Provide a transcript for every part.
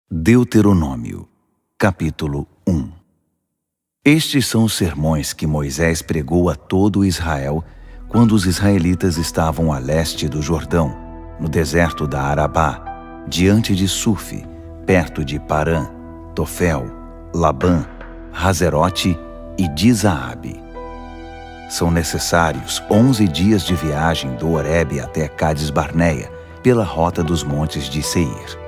Deuteronômio, capítulo 1. Estes são os sermões que Moisés pregou a todo Israel quando os israelitas estavam a leste do Jordão, no deserto da Arabá, diante de Sufi, perto de Parã, Tofel, Labã, Hazerote e Dizaabe. São necessários 11 dias de viagem do Horebe até Cades Barneia, pela rota dos montes de Seir.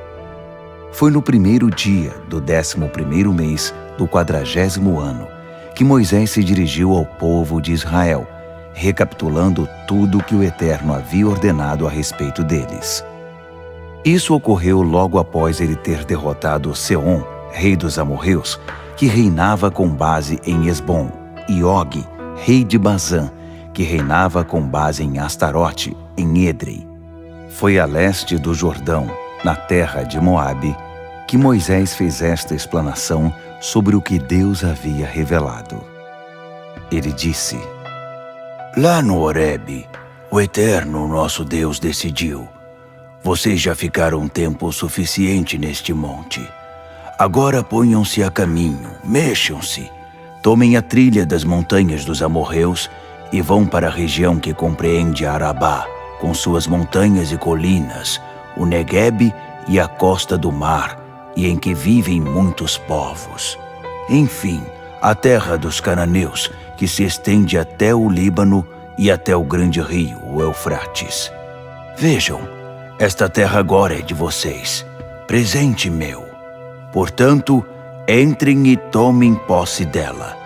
Foi no primeiro dia do 11º mês do 40º ano que Moisés se dirigiu ao povo de Israel, recapitulando tudo que o Eterno havia ordenado a respeito deles. Isso ocorreu logo após ele ter derrotado Seom, rei dos amorreus, que reinava com base em Esbom, e Og, rei de Bazã, que reinava com base em Astarote, em Edrei. Foi a leste do Jordão, na terra de Moabe, que Moisés fez esta explanação sobre o que Deus havia revelado. Ele disse: Lá no Horebe, o Eterno, nosso Deus, decidiu: vocês já ficaram tempo suficiente neste monte. Agora ponham-se a caminho, mexam-se, tomem a trilha das montanhas dos amorreus e vão para a região que compreende a Arabá, com suas montanhas e colinas, o Neguebe e a costa do mar, e em que vivem muitos povos. Enfim, a terra dos cananeus, que se estende até o Líbano e até o grande rio, o Eufrates. Vejam, esta terra agora é de vocês, presente meu. Portanto, entrem e tomem posse dela.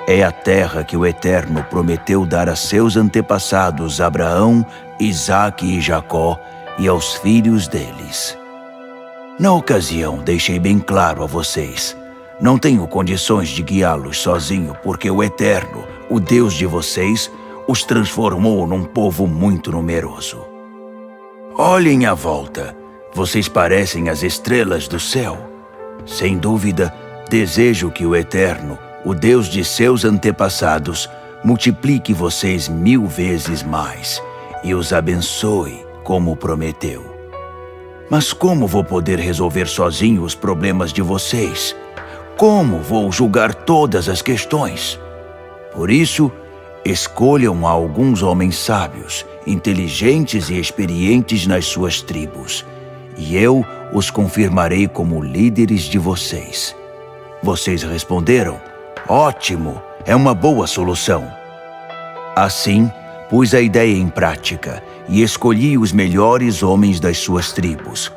É a terra que o Eterno prometeu dar a seus antepassados Abraão, Isaque e Jacó, e aos filhos deles. Na ocasião, deixei bem claro a vocês: não tenho condições de guiá-los sozinho, porque o Eterno, o Deus de vocês, os transformou num povo muito numeroso. Olhem à volta, vocês parecem as estrelas do céu. Sem dúvida, desejo que o Eterno, o Deus de seus antepassados, multiplique vocês 1000 vezes mais e os abençoe como prometeu. Mas como vou poder resolver sozinho os problemas de vocês? Como vou julgar todas as questões? Por isso, escolham alguns homens sábios, inteligentes e experientes nas suas tribos, e eu os confirmarei como líderes de vocês. Vocês responderam: ótimo, é uma boa solução. Assim, pus a ideia em prática e escolhi os melhores homens das suas tribos,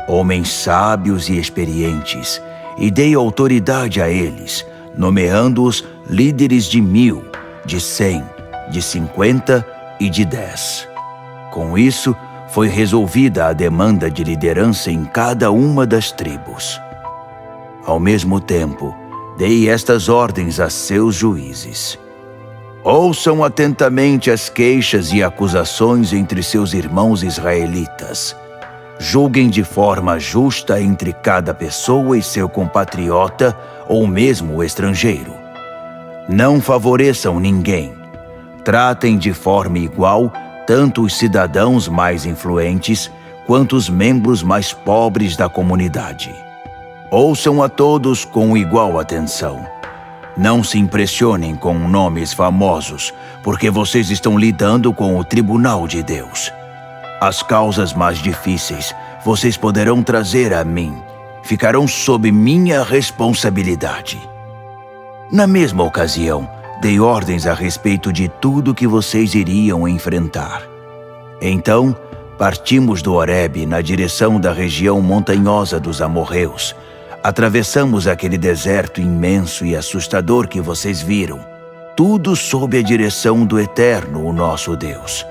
homens sábios e experientes, e dei autoridade a eles, nomeando-os líderes de 1000, de 100, de 50 e de 10. Com isso, foi resolvida a demanda de liderança em cada uma das tribos. Ao mesmo tempo, dei estas ordens a seus juízes: ouçam atentamente as queixas e acusações entre seus irmãos israelitas. Julguem de forma justa entre cada pessoa e seu compatriota ou mesmo o estrangeiro. Não favoreçam ninguém. Tratem de forma igual tanto os cidadãos mais influentes quanto os membros mais pobres da comunidade. Ouçam a todos com igual atenção. Não se impressionem com nomes famosos, porque vocês estão lidando com o tribunal de Deus. As causas mais difíceis vocês poderão trazer a mim, ficarão sob minha responsabilidade. Na mesma ocasião, dei ordens a respeito de tudo que vocês iriam enfrentar. Então, partimos do Horebe na direção da região montanhosa dos amorreus. Atravessamos aquele deserto imenso e assustador que vocês viram, tudo sob a direção do Eterno, o nosso Deus.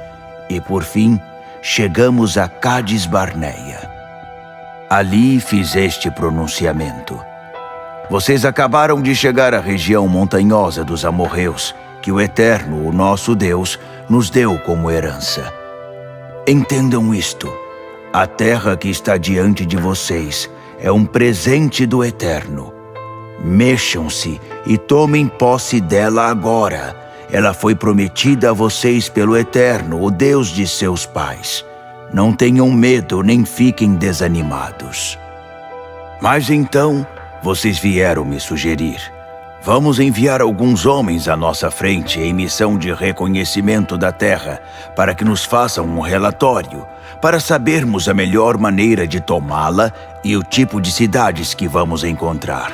E por fim, chegamos a Cades Barneia. Ali fiz este pronunciamento: vocês acabaram de chegar à região montanhosa dos amorreus, que o Eterno, o nosso Deus, nos deu como herança. Entendam isto: a terra que está diante de vocês é um presente do Eterno. Mexam-se e tomem posse dela agora. Ela foi prometida a vocês pelo Eterno, o Deus de seus pais. Não tenham medo nem fiquem desanimados. Mas então, vocês vieram me sugerir: vamos enviar alguns homens à nossa frente em missão de reconhecimento da terra, para que nos façam um relatório, para sabermos a melhor maneira de tomá-la e o tipo de cidades que vamos encontrar.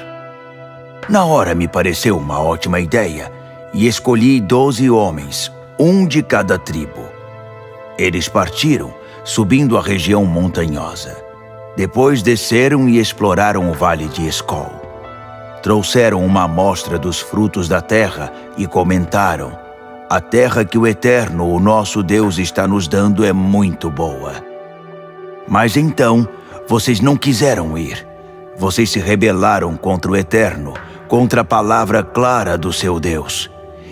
Na hora me pareceu uma ótima ideia e escolhi 12 homens, um de cada tribo. Eles partiram, subindo a região montanhosa. Depois desceram e exploraram o vale de Escol. Trouxeram uma amostra dos frutos da terra e comentaram: a terra que o Eterno, o nosso Deus, está nos dando é muito boa. Mas então, vocês não quiseram ir. Vocês se rebelaram contra o Eterno, contra a palavra clara do seu Deus,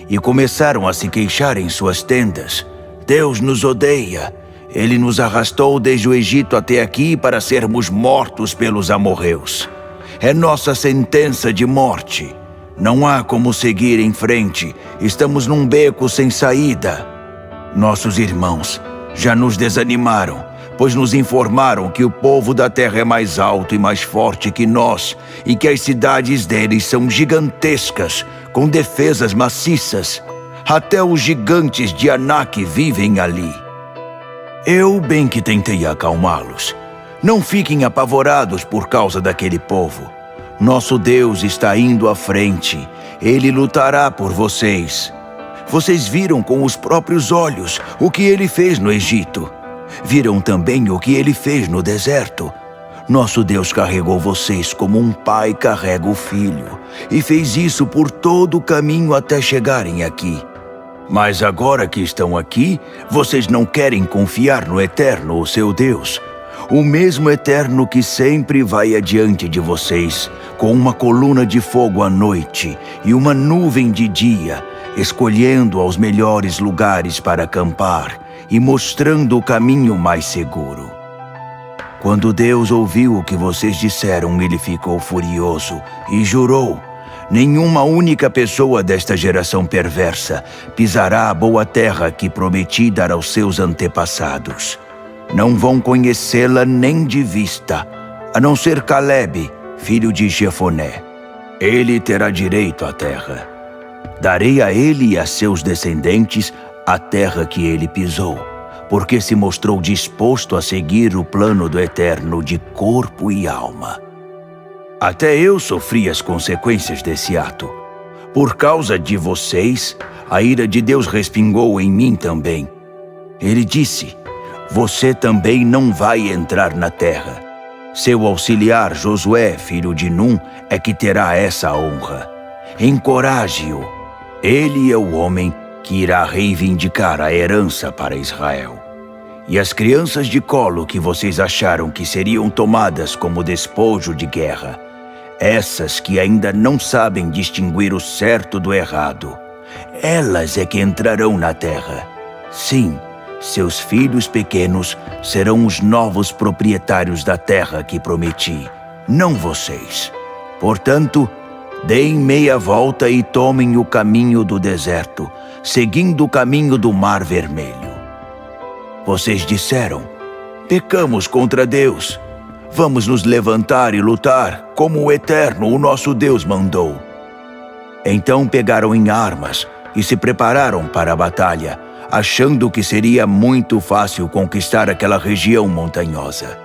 e começaram a se queixar em suas tendas: Deus nos odeia. Ele nos arrastou desde o Egito até aqui para sermos mortos pelos amorreus. É nossa sentença de morte. Não há como seguir em frente. Estamos num beco sem saída. Nossos irmãos já nos desanimaram, pois nos informaram que o povo da terra é mais alto e mais forte que nós, e que as cidades deles são gigantescas, com defesas maciças. Até os gigantes de Anak vivem ali. Eu bem que tentei acalmá-los. Não fiquem apavorados por causa daquele povo. Nosso Deus está indo à frente. Ele lutará por vocês. Vocês viram com os próprios olhos o que ele fez no Egito. Viram também o que ele fez no deserto. Nosso Deus carregou vocês como um pai carrega o filho, e fez isso por todo o caminho até chegarem aqui. Mas agora que estão aqui, vocês não querem confiar no Eterno, o seu Deus. O mesmo Eterno que sempre vai adiante de vocês, com uma coluna de fogo à noite e uma nuvem de dia, escolhendo aos melhores lugares para acampar e mostrando o caminho mais seguro. Quando Deus ouviu o que vocês disseram, ele ficou furioso e jurou: nenhuma única pessoa desta geração perversa pisará a boa terra que prometi dar aos seus antepassados. Não vão conhecê-la nem de vista, a não ser Caleb, filho de Jefoné. Ele terá direito à terra. Darei a ele e a seus descendentes a terra que ele pisou, porque se mostrou disposto a seguir o plano do Eterno de corpo e alma. Até eu sofri as consequências desse ato. Por causa de vocês, a ira de Deus respingou em mim também. Ele disse: você também não vai entrar na terra. Seu auxiliar Josué, filho de Num, é que terá essa honra. Encoraje-o. Ele é o homem que irá reivindicar a herança para Israel. E as crianças de colo que vocês acharam que seriam tomadas como despojo de guerra, essas que ainda não sabem distinguir o certo do errado, elas é que entrarão na terra. Sim, seus filhos pequenos serão os novos proprietários da terra que prometi, não vocês. Portanto, deem meia volta e tomem o caminho do deserto, seguindo o caminho do Mar Vermelho. Vocês disseram: pecamos contra Deus. Vamos nos levantar e lutar, como o Eterno, o nosso Deus, mandou. Então pegaram em armas e se prepararam para a batalha, achando que seria muito fácil conquistar aquela região montanhosa.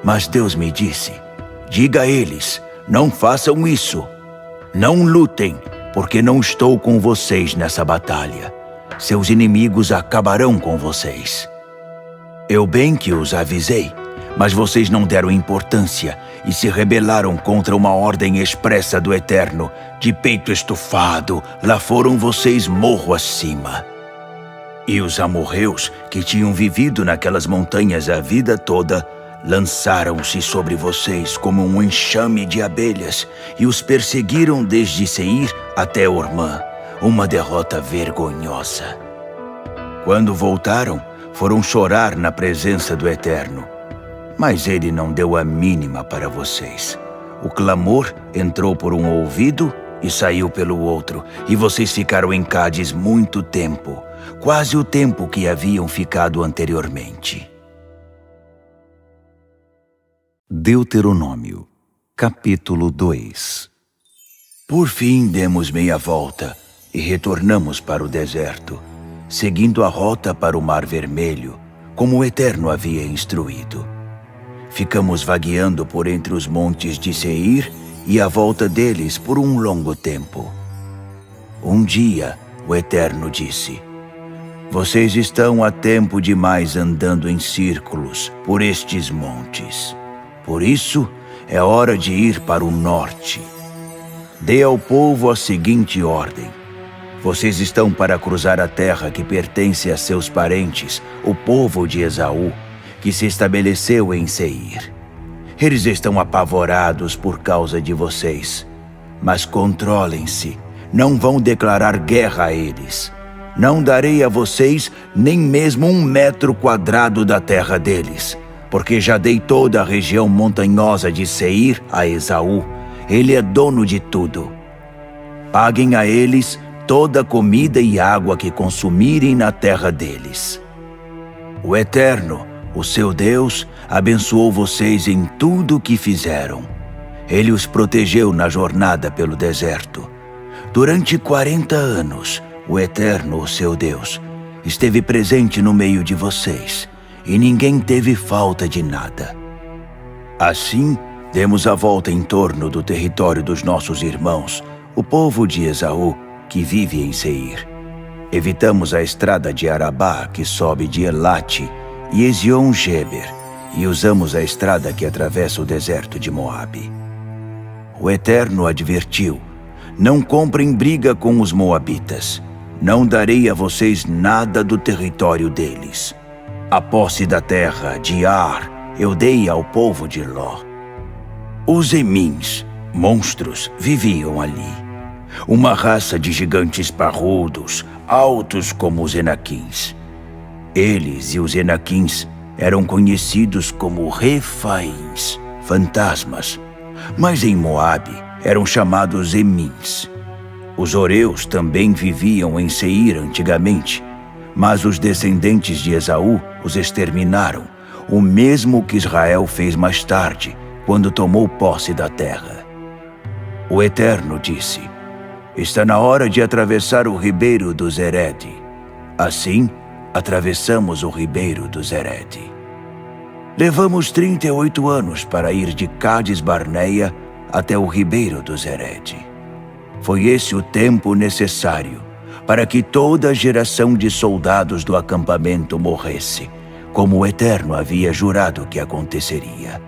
Mas Deus me disse: diga a eles, não façam isso. Não lutem, porque não estou com vocês nessa batalha. Seus inimigos acabarão com vocês. Eu bem que os avisei, mas vocês não deram importância e se rebelaram contra uma ordem expressa do Eterno. De peito estufado, lá foram vocês morro acima. E os amorreus, que tinham vivido naquelas montanhas a vida toda, lançaram-se sobre vocês como um enxame de abelhas e os perseguiram desde Seir até Ormã, uma derrota vergonhosa. Quando voltaram, foram chorar na presença do Eterno. Mas ele não deu a mínima para vocês. O clamor entrou por um ouvido e saiu pelo outro, e vocês ficaram em Cádiz muito tempo, quase o tempo que haviam ficado anteriormente. Deuteronômio, Capítulo 2. Por fim demos meia volta e retornamos para o deserto, seguindo a rota para o Mar Vermelho, como o Eterno havia instruído. Ficamos vagueando por entre os montes de Seir e à volta deles por um longo tempo. Um dia, o Eterno disse: "Vocês estão há tempo demais andando em círculos por estes montes. Por isso, é hora de ir para o norte. Dê ao povo a seguinte ordem: vocês estão para cruzar a terra que pertence a seus parentes, o povo de Esaú, que se estabeleceu em Seir. Eles estão apavorados por causa de vocês. Mas controlem-se, não vão declarar guerra a eles. Não darei a vocês nem mesmo 1 metro quadrado da terra deles, porque já dei toda a região montanhosa de Seir a Esaú. Ele é dono de tudo. Paguem a eles toda a comida e água que consumirem na terra deles. O Eterno, o seu Deus, abençoou vocês em tudo o que fizeram. Ele os protegeu na jornada pelo deserto. Durante 40 anos, o Eterno, o seu Deus, esteve presente no meio de vocês, e ninguém teve falta de nada. Assim, demos a volta em torno do território dos nossos irmãos, o povo de Esaú, que vive em Seir. Evitamos a estrada de Arabá, que sobe de Elate, e Ezion-Geber, e usamos a estrada que atravessa o deserto de Moabe. O Eterno advertiu: não comprem briga com os moabitas. Não darei a vocês nada do território deles. A posse da terra de Ar eu dei ao povo de Ló. Os Emins, monstros, viviam ali. Uma raça de gigantes parrudos, altos como os Enaquins. Eles e os Enaquins eram conhecidos como Refaíns, fantasmas, mas em Moabe eram chamados Emins. Os Oreus também viviam em Seir antigamente, mas os descendentes de Esaú os exterminaram, o mesmo que Israel fez mais tarde, quando tomou posse da terra. O Eterno disse: está na hora de atravessar o ribeiro do Zerede. Assim, atravessamos o ribeiro do Zerede. Levamos 38 anos para ir de Cádiz Barneia até o ribeiro do Zerede. Foi esse o tempo necessário para que toda a geração de soldados do acampamento morresse, como o Eterno havia jurado que aconteceria.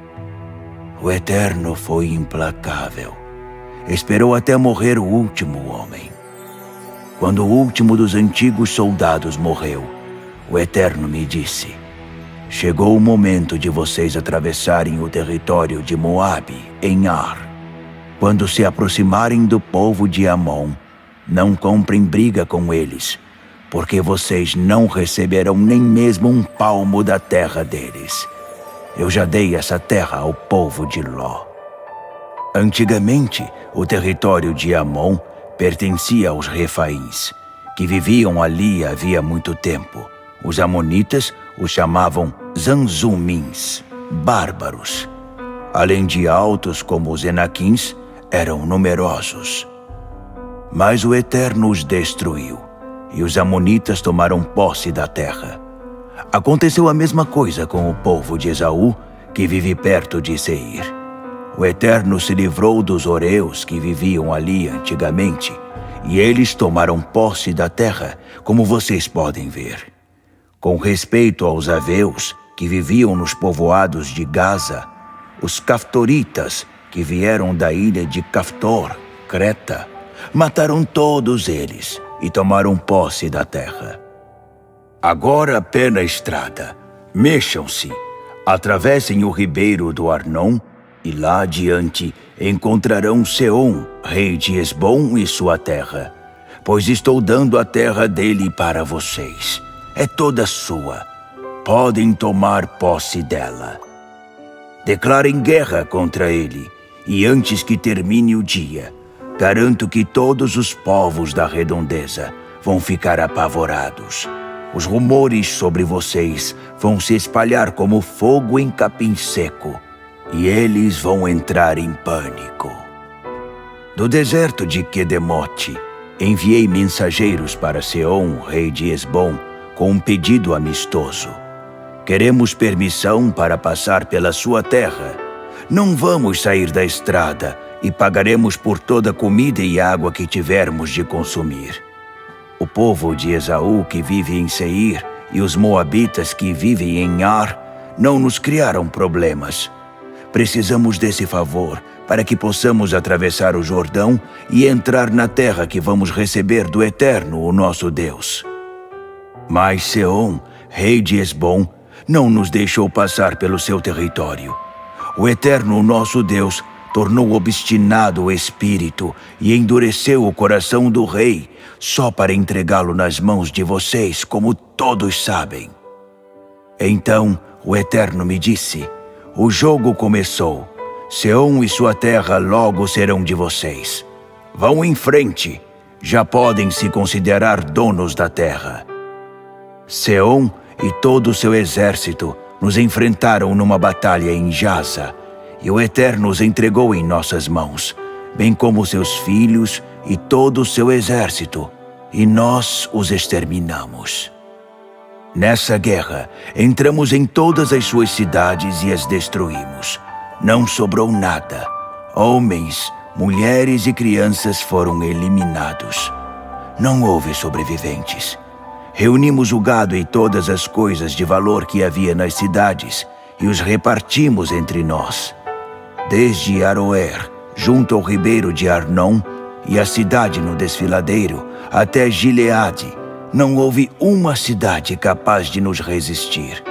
O Eterno foi implacável. Esperou até morrer o último homem. Quando o último dos antigos soldados morreu, o Eterno me disse: chegou o momento de vocês atravessarem o território de Moabe, em Ar. Quando se aproximarem do povo de Amon, não comprem briga com eles, porque vocês não receberão nem mesmo 1 palmo da terra deles. Eu já dei essa terra ao povo de Ló. Antigamente, o território de Amon pertencia aos Refaíns, que viviam ali havia muito tempo. Os amonitas os chamavam Zanzumins, bárbaros. Além de altos como os Enaquins, eram numerosos. Mas o Eterno os destruiu, e os amonitas tomaram posse da terra. Aconteceu a mesma coisa com o povo de Esaú, que vive perto de Seir. O Eterno se livrou dos Oreus que viviam ali antigamente, e eles tomaram posse da terra, como vocês podem ver. Com respeito aos Aveus, que viviam nos povoados de Gaza, os Caftoritas, que vieram da ilha de Caftor, Creta, mataram todos eles e tomaram posse da terra. Agora pé na estrada, mexam-se, atravessem o ribeiro do Arnon, e lá adiante encontrarão Seom, rei de Esbom e sua terra, pois estou dando a terra dele para vocês. É toda sua. Podem tomar posse dela. Declarem guerra contra ele, e antes que termine o dia, garanto que todos os povos da redondeza vão ficar apavorados. Os rumores sobre vocês vão se espalhar como fogo em capim seco. e eles vão entrar em pânico. Do deserto de Quedemote, enviei mensageiros para Seom, rei de Hesbom, com um pedido amistoso. Queremos permissão para passar pela sua terra. Não vamos sair da estrada e pagaremos por toda a comida e água que tivermos de consumir. O povo de Esaú que vive em Seir e os moabitas que vivem em Ar não nos criaram problemas. Precisamos desse favor para que possamos atravessar o Jordão e entrar na terra que vamos receber do Eterno, o nosso Deus. Mas Seom, rei de Hesbom, não nos deixou passar pelo seu território. O Eterno, o nosso Deus, tornou obstinado o espírito e endureceu o coração do rei, só para entregá-lo nas mãos de vocês, como todos sabem. Então o Eterno me disse: o jogo começou. Seom e sua terra logo serão de vocês. Vão em frente, já podem se considerar donos da terra. Seom e todo o seu exército nos enfrentaram numa batalha em Jaza, e o Eterno os entregou em nossas mãos, bem como seus filhos e todo o seu exército, e nós os exterminamos. Nessa guerra, entramos em todas as suas cidades e as destruímos. Não sobrou nada. Homens, mulheres e crianças foram eliminados. Não houve sobreviventes. Reunimos o gado e todas as coisas de valor que havia nas cidades e os repartimos entre nós. Desde Aroer, junto ao ribeiro de Arnon, e a cidade no desfiladeiro, até Gileade, não houve uma cidade capaz de nos resistir.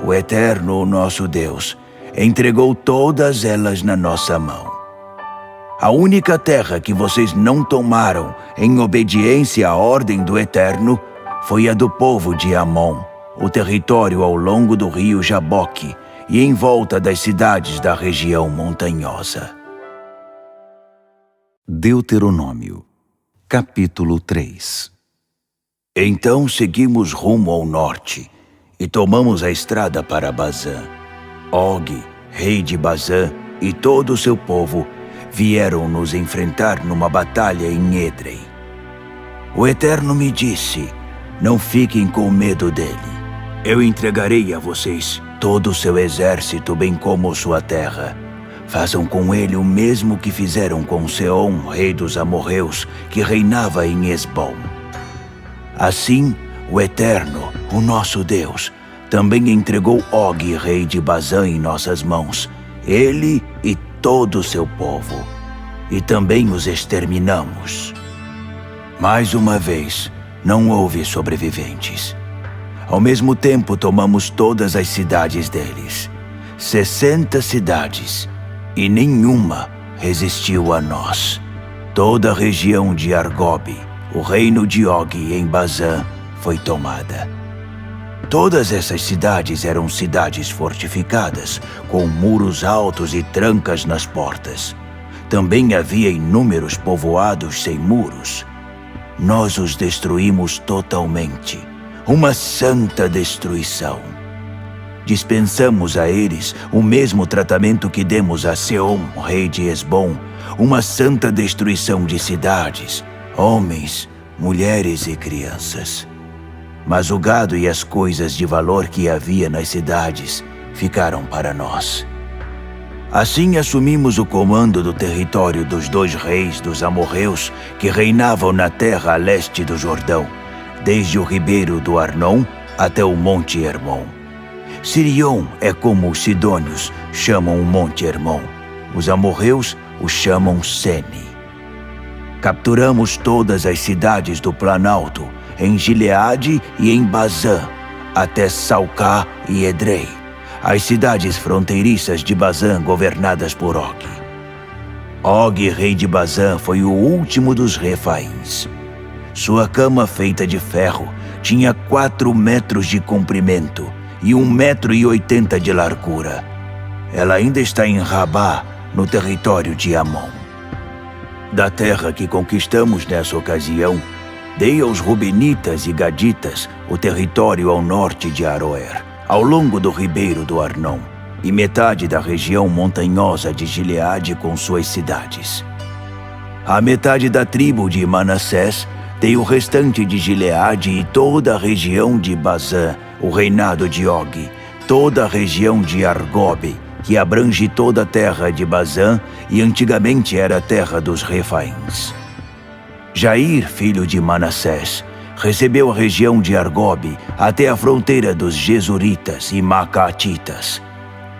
O Eterno, o nosso Deus, entregou todas elas na nossa mão. A única terra que vocês não tomaram em obediência à ordem do Eterno foi a do povo de Amon, o território ao longo do rio Jaboque e em volta das cidades da região montanhosa. Deuteronômio, capítulo 3. Então seguimos rumo ao norte e tomamos a estrada para Bazã. Og, rei de Bazã, e todo o seu povo vieram nos enfrentar numa batalha em Edrei. O Eterno me disse: não fiquem com medo dele. Eu entregarei a vocês todo o seu exército, bem como sua terra. Façam com ele o mesmo que fizeram com Seom, rei dos amorreus, que reinava em Hesbom. Assim, o Eterno, o nosso Deus, também entregou Og, rei de Bazã, em nossas mãos, ele e todo o seu povo, e também os exterminamos. Mais uma vez, não houve sobreviventes. Ao mesmo tempo, tomamos todas as cidades deles, 60 cidades, e nenhuma resistiu a nós. Toda a região de Argobe, o reino de Og em Bazã, foi tomada. Todas essas cidades eram cidades fortificadas, com muros altos e trancas nas portas. Também havia inúmeros povoados sem muros. Nós os destruímos totalmente, uma santa destruição. Dispensamos a eles o mesmo tratamento que demos a Seom, rei de Hesbom, uma santa destruição de cidades, homens, mulheres e crianças. Mas o gado e as coisas de valor que havia nas cidades ficaram para nós. Assim assumimos o comando do território dos 2 reis dos amorreus que reinavam na terra a leste do Jordão, desde o ribeiro do Arnon até o monte Hermon. Sirion é como os sidônios chamam o monte Hermon. Os amorreus o chamam Sene. Capturamos todas as cidades do Planalto, em Gileade e em Bazã, até Salcá e Edrei, as cidades fronteiriças de Bazã governadas por Og. Og, rei de Bazã, foi o último dos Refaíns. Sua cama feita de ferro tinha 4 metros de comprimento e 1,80 metros de largura. Ela ainda está em Rabá, no território de Amon. Da terra que conquistamos nessa ocasião, dei aos Rubenitas e Gaditas o território ao norte de Aroer, ao longo do ribeiro do Arnon, e metade da região montanhosa de Gileade com suas cidades. A metade da tribo de Manassés tem o restante de Gileade e toda a região de Bazã, o reinado de Og, toda a região de Argobe, que abrange toda a terra de Bazã e antigamente era a terra dos Refaíns. Jair, filho de Manassés, recebeu a região de Argobe até a fronteira dos Gesuritas e Macaatitas.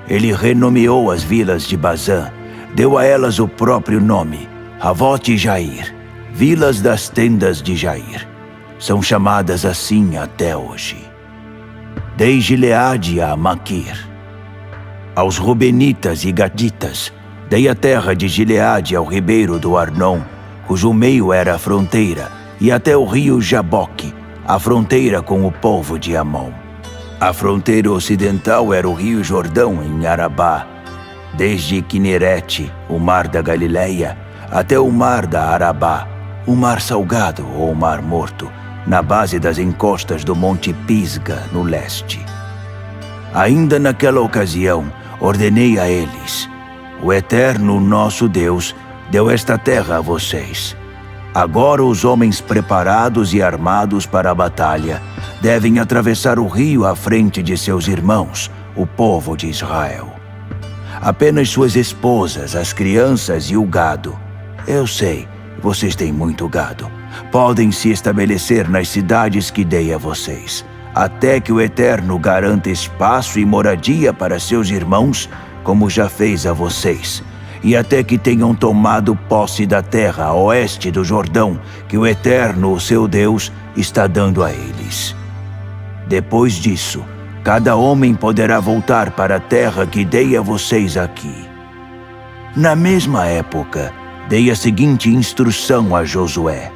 Ele renomeou as vilas de Bazã, deu a elas o próprio nome, Avote Jair, vilas das tendas de Jair. São chamadas assim até hoje. Dei Gileade a Maquir. Aos Rubenitas e Gaditas, dei a terra de Gileade ao ribeiro do Arnon, cujo meio era a fronteira, e até o rio Jaboque, a fronteira com o povo de Amon. A fronteira ocidental era o rio Jordão, em Arabá, desde Quinerete, o mar da Galileia, até o mar da Arabá, o mar salgado ou mar morto, na base das encostas do Monte Pisga, no leste. Ainda naquela ocasião, ordenei a eles: o Eterno nosso Deus deu esta terra a vocês. Agora os homens preparados e armados para a batalha devem atravessar o rio à frente de seus irmãos, o povo de Israel. Apenas suas esposas, as crianças e o gado. Eu sei, vocês têm muito gado. Podem se estabelecer nas cidades que dei a vocês, até que o Eterno garanta espaço e moradia para seus irmãos, como já fez a vocês, e até que tenham tomado posse da terra a oeste do Jordão, que o Eterno, o seu Deus, está dando a eles. Depois disso, cada homem poderá voltar para a terra que dei a vocês aqui. Na mesma época, dei a seguinte instrução a Josué: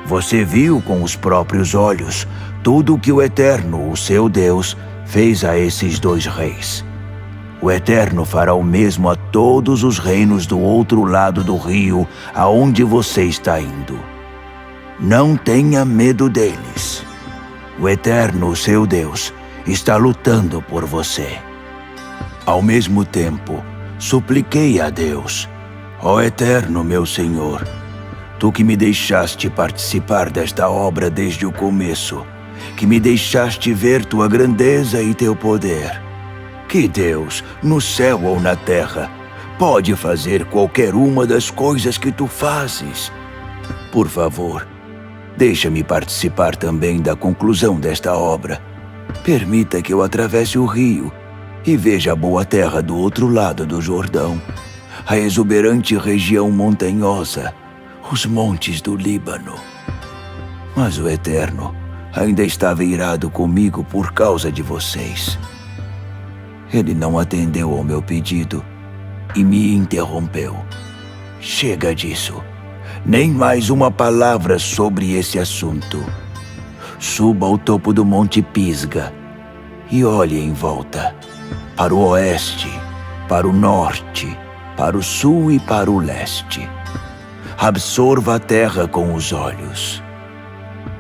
você viu com os próprios olhos tudo o que o Eterno, o seu Deus, fez a esses dois reis. O Eterno fará o mesmo a todos os reinos do outro lado do rio, aonde você está indo. Não tenha medo deles. O Eterno, o seu Deus, está lutando por você. Ao mesmo tempo, supliquei a Deus: ó Eterno, meu Senhor, tu que me deixaste participar desta obra desde o começo, que me deixaste ver tua grandeza e teu poder. Que Deus, no céu ou na terra, pode fazer qualquer uma das coisas que tu fazes. Por favor, deixa-me participar também da conclusão desta obra. Permita que eu atravesse o rio e veja a boa terra do outro lado do Jordão, a exuberante região montanhosa, os montes do Líbano. Mas o Eterno ainda estava irado comigo por causa de vocês. Ele não atendeu ao meu pedido e me interrompeu. Chega disso. Nem mais uma palavra sobre esse assunto. Suba ao topo do Monte Pisga e olhe em volta, para o oeste, para o norte, para o sul e para o leste. Absorva a terra com os olhos.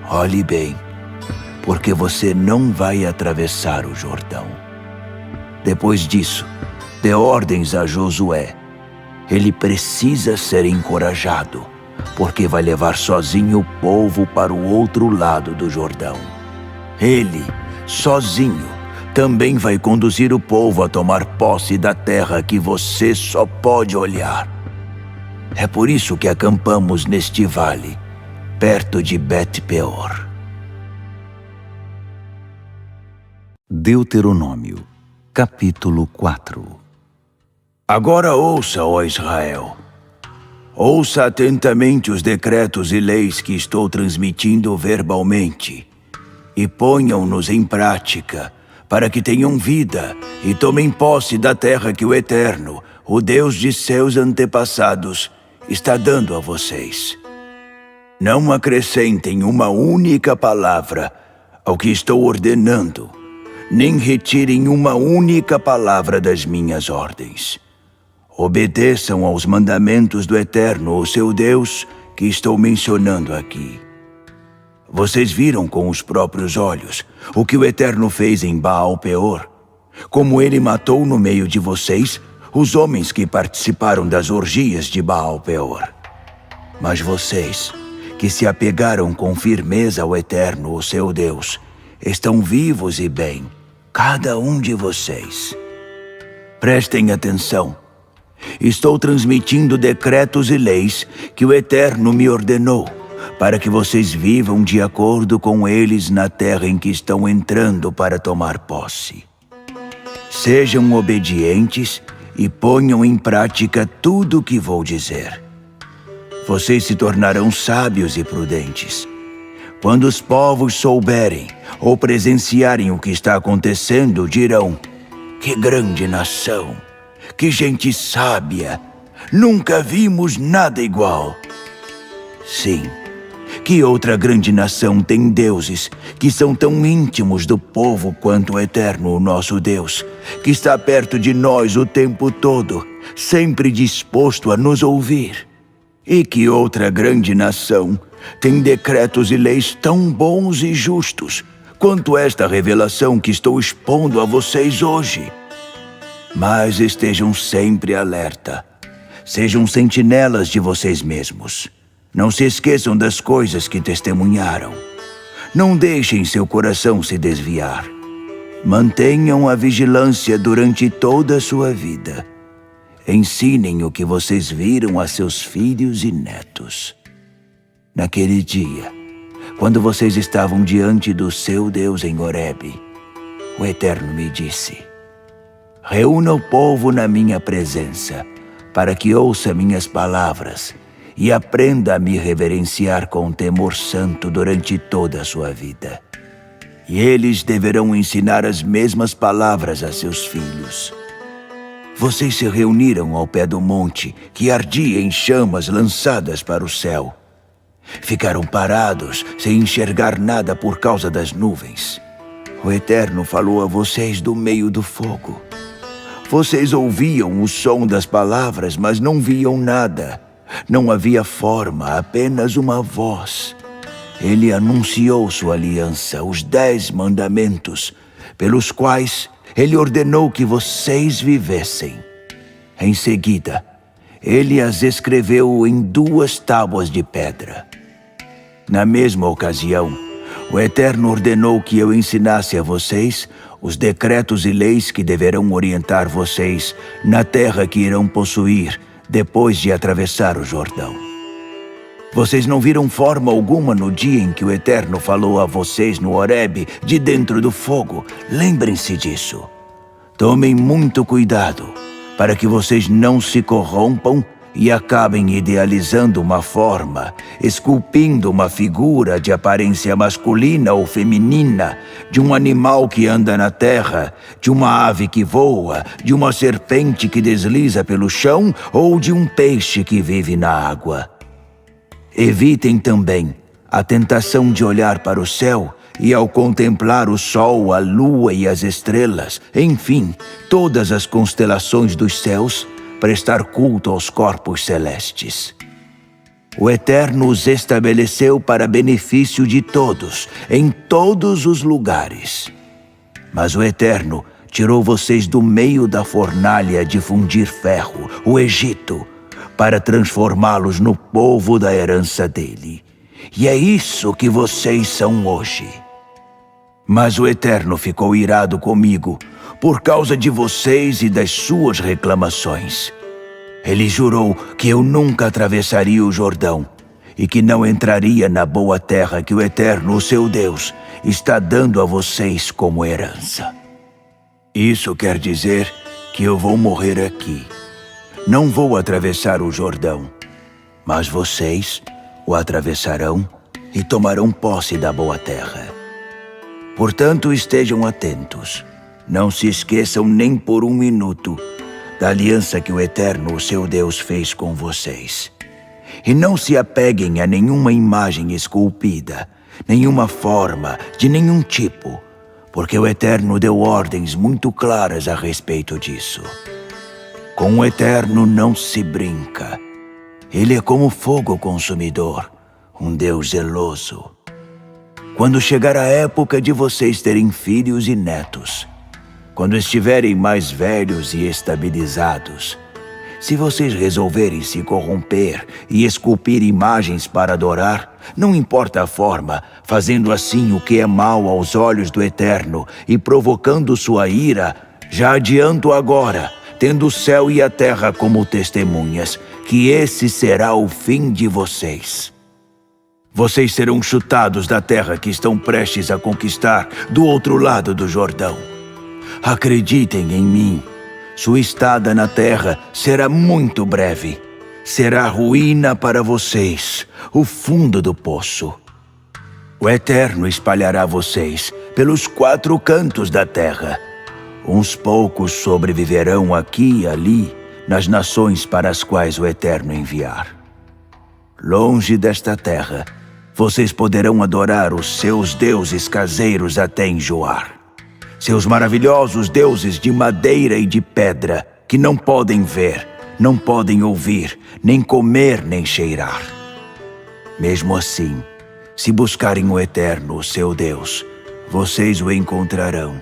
Olhe bem, porque você não vai atravessar o Jordão. Depois disso, dê ordens a Josué. Ele precisa ser encorajado, porque vai levar sozinho o povo para o outro lado do Jordão. Ele, sozinho, também vai conduzir o povo a tomar posse da terra que você só pode olhar. É por isso que acampamos neste vale, perto de Bet-peor. Deuteronômio, capítulo 4. Agora ouça, ó Israel. Ouça atentamente os decretos e leis que estou transmitindo verbalmente e ponham-nos em prática, para que tenham vida e tomem posse da terra que o Eterno, o Deus de seus antepassados, está dando a vocês. Não acrescentem uma única palavra ao que estou ordenando, nem retirem uma única palavra das minhas ordens. Obedeçam aos mandamentos do Eterno, o seu Deus, que estou mencionando aqui. Vocês viram com os próprios olhos o que o Eterno fez em Baal-peor. como ele matou no meio de vocês os homens que participaram das orgias de Baal-Peor. Mas vocês, que se apegaram com firmeza ao Eterno, o seu Deus, estão vivos e bem, cada um de vocês. Prestem atenção. Estou transmitindo decretos e leis que o Eterno me ordenou, para que vocês vivam de acordo com eles na terra em que estão entrando para tomar posse. Sejam obedientes e ponham em prática tudo o que vou dizer. Vocês se tornarão sábios e prudentes. Quando os povos souberem ou presenciarem o que está acontecendo, dirão: que grande nação, que gente sábia, nunca vimos nada igual. Sim, que outra grande nação tem deuses que são tão íntimos do povo quanto o Eterno, o nosso Deus, que está perto de nós o tempo todo, sempre disposto a nos ouvir? E que outra grande nação tem decretos e leis tão bons e justos quanto esta revelação que estou expondo a vocês hoje? Mas estejam sempre alerta. Sejam sentinelas de vocês mesmos. Não se esqueçam das coisas que testemunharam. Não deixem seu coração se desviar. Mantenham a vigilância durante toda a sua vida. Ensinem o que vocês viram a seus filhos e netos. Naquele dia, quando vocês estavam diante do seu Deus em Horebe, o Eterno me disse: reúna o povo na minha presença, para que ouça minhas palavras e aprenda a me reverenciar com temor santo durante toda a sua vida. E eles deverão ensinar as mesmas palavras a seus filhos. Vocês se reuniram ao pé do monte, que ardia em chamas lançadas para o céu. Ficaram parados, sem enxergar nada por causa das nuvens. O Eterno falou a vocês do meio do fogo. Vocês ouviam o som das palavras, mas não viam nada. Não havia forma, apenas uma voz. Ele anunciou sua aliança, os 10 mandamentos, pelos quais ele ordenou que vocês vivessem. Em seguida, ele as escreveu em 2 tábuas de pedra. Na mesma ocasião, o Eterno ordenou que eu ensinasse a vocês os decretos e leis que deverão orientar vocês na terra que irão possuir depois de atravessar o Jordão. Vocês não viram forma alguma no dia em que o Eterno falou a vocês no Horebe, de dentro do fogo. Lembrem-se disso. Tomem muito cuidado, para que vocês não se corrompam e acabem idealizando uma forma, esculpindo uma figura de aparência masculina ou feminina, de um animal que anda na terra, de uma ave que voa, de uma serpente que desliza pelo chão ou de um peixe que vive na água. Evitem também a tentação de olhar para o céu e, ao contemplar o sol, a lua e as estrelas, enfim, todas as constelações dos céus, prestar culto aos corpos celestes. O Eterno os estabeleceu para benefício de todos, em todos os lugares. Mas o Eterno tirou vocês do meio da fornalha de fundir ferro, o Egito, para transformá-los no povo da herança dele. E é isso que vocês são hoje. Mas o Eterno ficou irado comigo por causa de vocês e das suas reclamações. Ele jurou que eu nunca atravessaria o Jordão e que não entraria na boa terra que o Eterno, o seu Deus, está dando a vocês como herança. Isso quer dizer que eu vou morrer aqui. Não vou atravessar o Jordão, mas vocês o atravessarão e tomarão posse da boa terra. Portanto, estejam atentos. Não se esqueçam nem por um minuto da aliança que o Eterno, o seu Deus, fez com vocês. E não se apeguem a nenhuma imagem esculpida, nenhuma forma, de nenhum tipo, porque o Eterno deu ordens muito claras a respeito disso. Com o Eterno não se brinca. Ele é como fogo consumidor, um Deus zeloso. Quando chegar a época de vocês terem filhos e netos, quando estiverem mais velhos e estabilizados, se vocês resolverem se corromper e esculpir imagens para adorar, não importa a forma, fazendo assim o que é mal aos olhos do Eterno e provocando sua ira, já adianto agora, tendo o céu e a terra como testemunhas, que esse será o fim de vocês. Vocês serão chutados da terra que estão prestes a conquistar do outro lado do Jordão. Acreditem em mim. Sua estada na terra será muito breve. Será ruína para vocês, o fundo do poço. O Eterno espalhará vocês pelos 4 cantos da terra. Uns poucos sobreviverão aqui e ali, nas nações para as quais o Eterno enviar. Longe desta terra, vocês poderão adorar os seus deuses caseiros até enjoar. Seus maravilhosos deuses de madeira e de pedra, que não podem ver, não podem ouvir, nem comer, nem cheirar. Mesmo assim, se buscarem o Eterno, o seu Deus, vocês o encontrarão.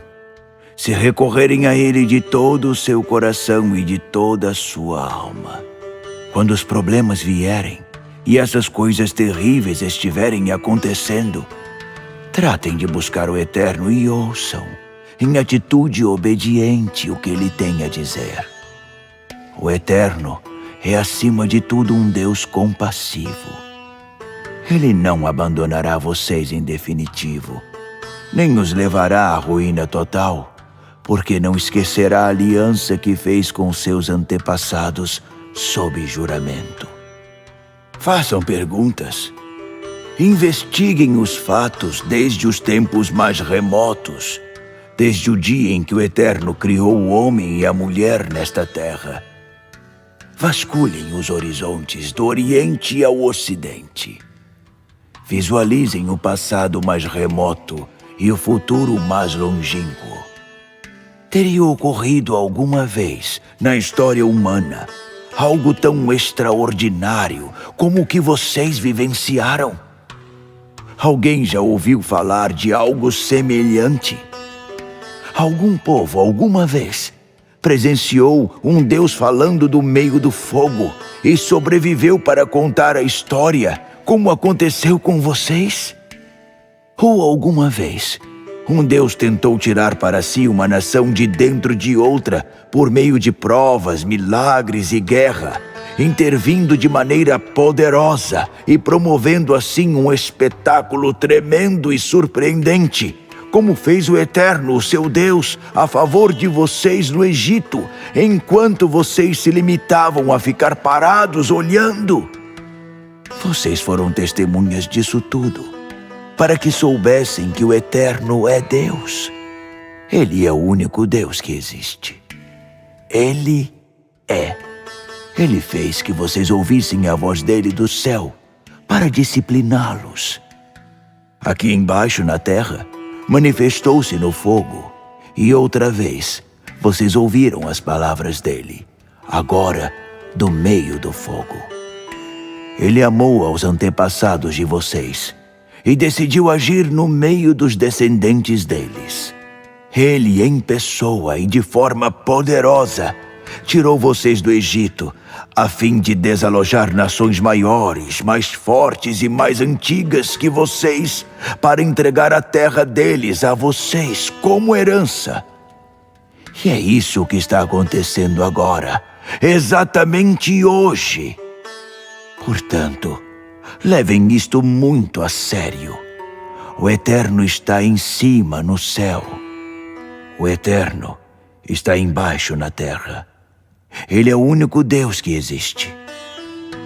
Se recorrerem a Ele de todo o seu coração e de toda a sua alma. Quando os problemas vierem e essas coisas terríveis estiverem acontecendo, tratem de buscar o Eterno e ouçam, em atitude obediente, o que Ele tem a dizer. O Eterno é, acima de tudo, um Deus compassivo. Ele não abandonará vocês em definitivo, nem os levará à ruína total, porque não esquecerá a aliança que fez com seus antepassados sob juramento. Façam perguntas. Investiguem os fatos desde os tempos mais remotos, desde o dia em que o Eterno criou o homem e a mulher nesta terra. Vasculhem os horizontes do Oriente ao Ocidente. Visualizem o passado mais remoto e o futuro mais longínquo. Teria ocorrido alguma vez na história humana algo tão extraordinário como o que vocês vivenciaram? Alguém já ouviu falar de algo semelhante? Algum povo, alguma vez, presenciou um Deus falando do meio do fogo e sobreviveu para contar a história, como aconteceu com vocês? Ou alguma vez, um Deus tentou tirar para si uma nação de dentro de outra por meio de provas, milagres e guerra, intervindo de maneira poderosa e promovendo assim um espetáculo tremendo e surpreendente, como fez o Eterno, o seu Deus, a favor de vocês no Egito, enquanto vocês se limitavam a ficar parados olhando? Vocês foram testemunhas disso tudo, para que soubessem que o Eterno é Deus. Ele é o único Deus que existe. Ele é. Ele fez que vocês ouvissem a voz dele do céu para discipliná-los. Aqui embaixo na terra, manifestou-se no fogo, e outra vez vocês ouviram as palavras dele, agora do meio do fogo. Ele amou aos antepassados de vocês e decidiu agir no meio dos descendentes deles. Ele, em pessoa e de forma poderosa, tirou vocês do Egito, a fim de desalojar nações maiores, mais fortes e mais antigas que vocês, para entregar a terra deles a vocês como herança. E é isso que está acontecendo agora, exatamente hoje. Portanto, levem isto muito a sério. O Eterno está em cima no céu. O Eterno está embaixo na terra. Ele é o único Deus que existe.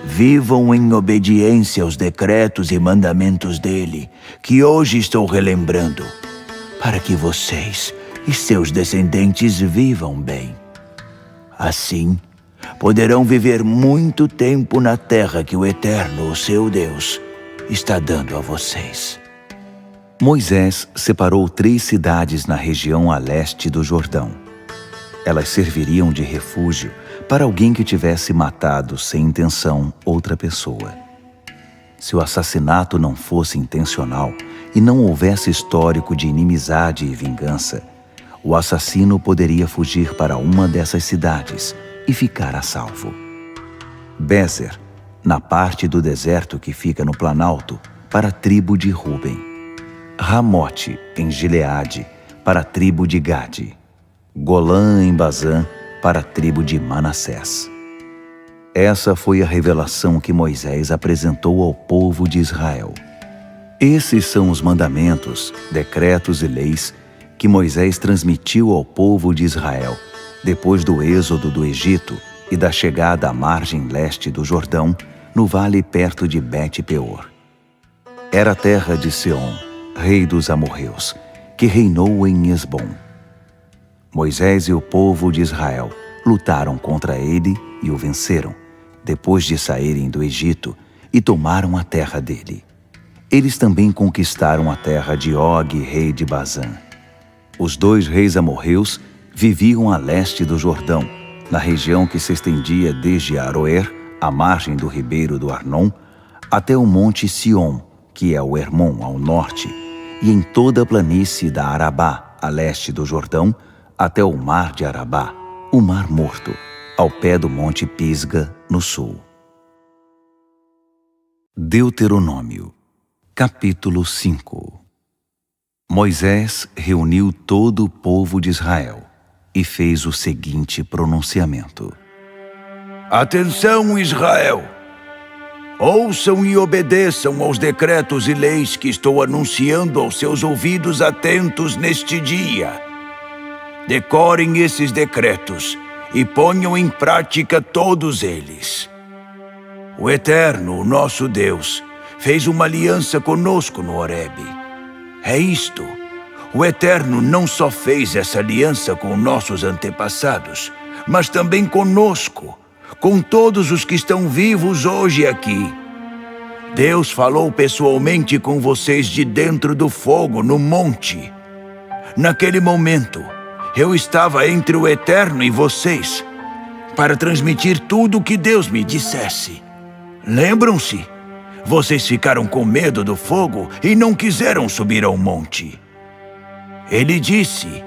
Vivam em obediência aos decretos e mandamentos dele, que hoje estou relembrando, para que vocês e seus descendentes vivam bem. Assim, poderão viver muito tempo na terra que o Eterno, o seu Deus, está dando a vocês. Moisés separou 3 cidades na região a leste do Jordão. Elas serviriam de refúgio para alguém que tivesse matado sem intenção outra pessoa. Se o assassinato não fosse intencional e não houvesse histórico de inimizade e vingança, o assassino poderia fugir para uma dessas cidades e ficar a salvo. Bézer, na parte do deserto que fica no Planalto, para a tribo de Ruben. Ramote, em Gileade, para a tribo de Gade. Golã, em Bazã, para a tribo de Manassés. Essa foi a revelação que Moisés apresentou ao povo de Israel. Esses são os mandamentos, decretos e leis que Moisés transmitiu ao povo de Israel depois do êxodo do Egito e da chegada à margem leste do Jordão, no vale perto de Bet-peor. Era a terra de Seom, rei dos amorreus, que reinou em Esbom. Moisés e o povo de Israel lutaram contra ele e o venceram, depois de saírem do Egito, e tomaram a terra dele. Eles também conquistaram a terra de Og, rei de Bazã. Os 2 reis amorreus viviam a leste do Jordão, na região que se estendia desde Aroer, à margem do ribeiro do Arnon, até o monte Sion, que é o Hermon ao norte, e em toda a planície da Arabá, a leste do Jordão, até o mar de Arabá, o Mar Morto, ao pé do monte Pisga, no sul. Deuteronômio, capítulo 5. Moisés reuniu todo o povo de Israel e fez o seguinte pronunciamento: Atenção, Israel! Ouçam e obedeçam aos decretos e leis que estou anunciando aos seus ouvidos atentos neste dia. Decorem esses decretos e ponham em prática todos eles. O Eterno, o nosso Deus, fez uma aliança conosco no Horebe. É isto. O Eterno não só fez essa aliança com nossos antepassados, mas também conosco, com todos os que estão vivos hoje aqui. Deus falou pessoalmente com vocês de dentro do fogo no monte. Naquele momento, eu estava entre o Eterno e vocês, para transmitir tudo o que Deus me dissesse. Lembram-se? Vocês ficaram com medo do fogo e não quiseram subir ao monte. Ele disse: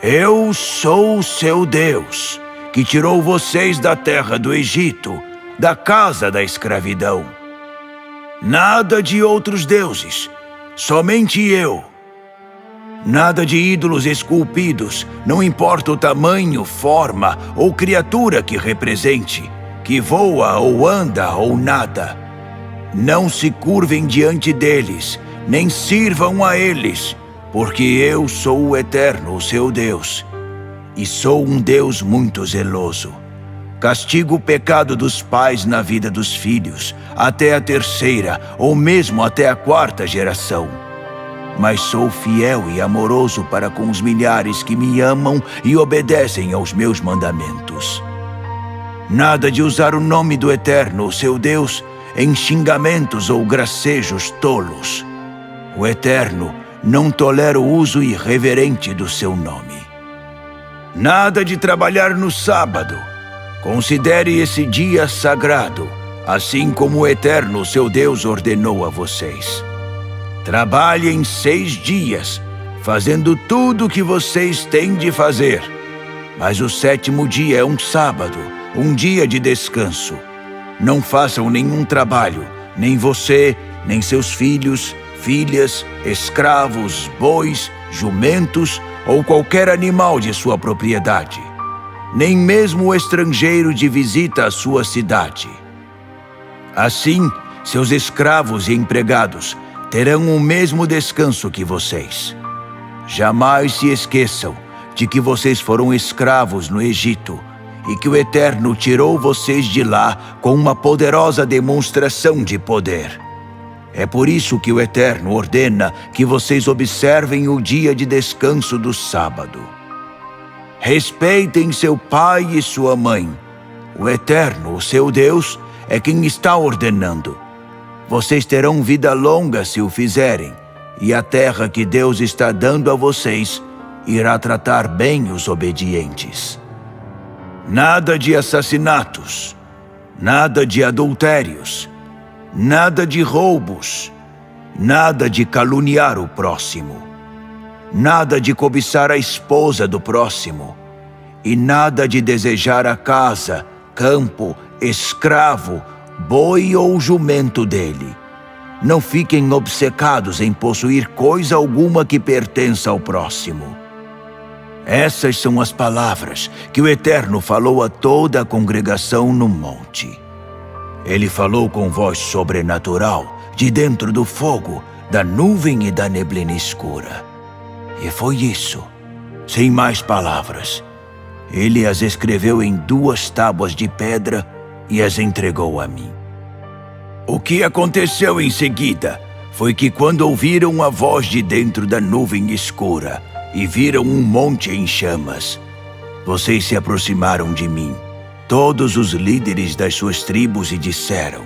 Eu sou o seu Deus, que tirou vocês da terra do Egito, da casa da escravidão. Nada de outros deuses, somente eu. Nada de ídolos esculpidos, não importa o tamanho, forma ou criatura que represente, que voa ou anda ou nada. Não se curvem diante deles, nem sirvam a eles, porque eu sou o Eterno, o seu Deus, e sou um Deus muito zeloso. Castigo o pecado dos pais na vida dos filhos, até a 3ª ou mesmo até a 4ª geração. Mas sou fiel e amoroso para com os milhares que me amam e obedecem aos meus mandamentos. Nada de usar o nome do Eterno, o seu Deus, em xingamentos ou gracejos tolos. O Eterno não tolera o uso irreverente do seu nome. Nada de trabalhar no sábado. Considere esse dia sagrado, assim como o Eterno, seu Deus, ordenou a vocês. Trabalhem 6 dias, fazendo tudo o que vocês têm de fazer. Mas o 7º dia é um sábado, um dia de descanso. Não façam nenhum trabalho, nem você, nem seus filhos, filhas, escravos, bois, jumentos ou qualquer animal de sua propriedade. Nem mesmo o estrangeiro de visita à sua cidade. Assim, seus escravos e empregados terão o mesmo descanso que vocês. Jamais se esqueçam de que vocês foram escravos no Egito e que o Eterno tirou vocês de lá com uma poderosa demonstração de poder. É por isso que o Eterno ordena que vocês observem o dia de descanso do sábado. Respeitem seu pai e sua mãe. O Eterno, o seu Deus, é quem está ordenando. Vocês terão vida longa se o fizerem, e a terra que Deus está dando a vocês irá tratar bem os obedientes. Nada de assassinatos, nada de adultérios, nada de roubos, nada de caluniar o próximo. nada de cobiçar a esposa do próximo, e nada de desejar a casa, campo, escravo, boi ou jumento dele. Não fiquem obcecados em possuir coisa alguma que pertença ao próximo. Essas são as palavras que o Eterno falou a toda a congregação no monte. Ele falou com voz sobrenatural, de dentro do fogo, da nuvem e da neblina escura. E foi isso, sem mais palavras. Ele as escreveu em 2 tábuas de pedra e as entregou a mim. O que aconteceu em seguida foi que, quando ouviram a voz de dentro da nuvem escura e viram um monte em chamas, vocês se aproximaram de mim, todos os líderes das suas tribos, e disseram: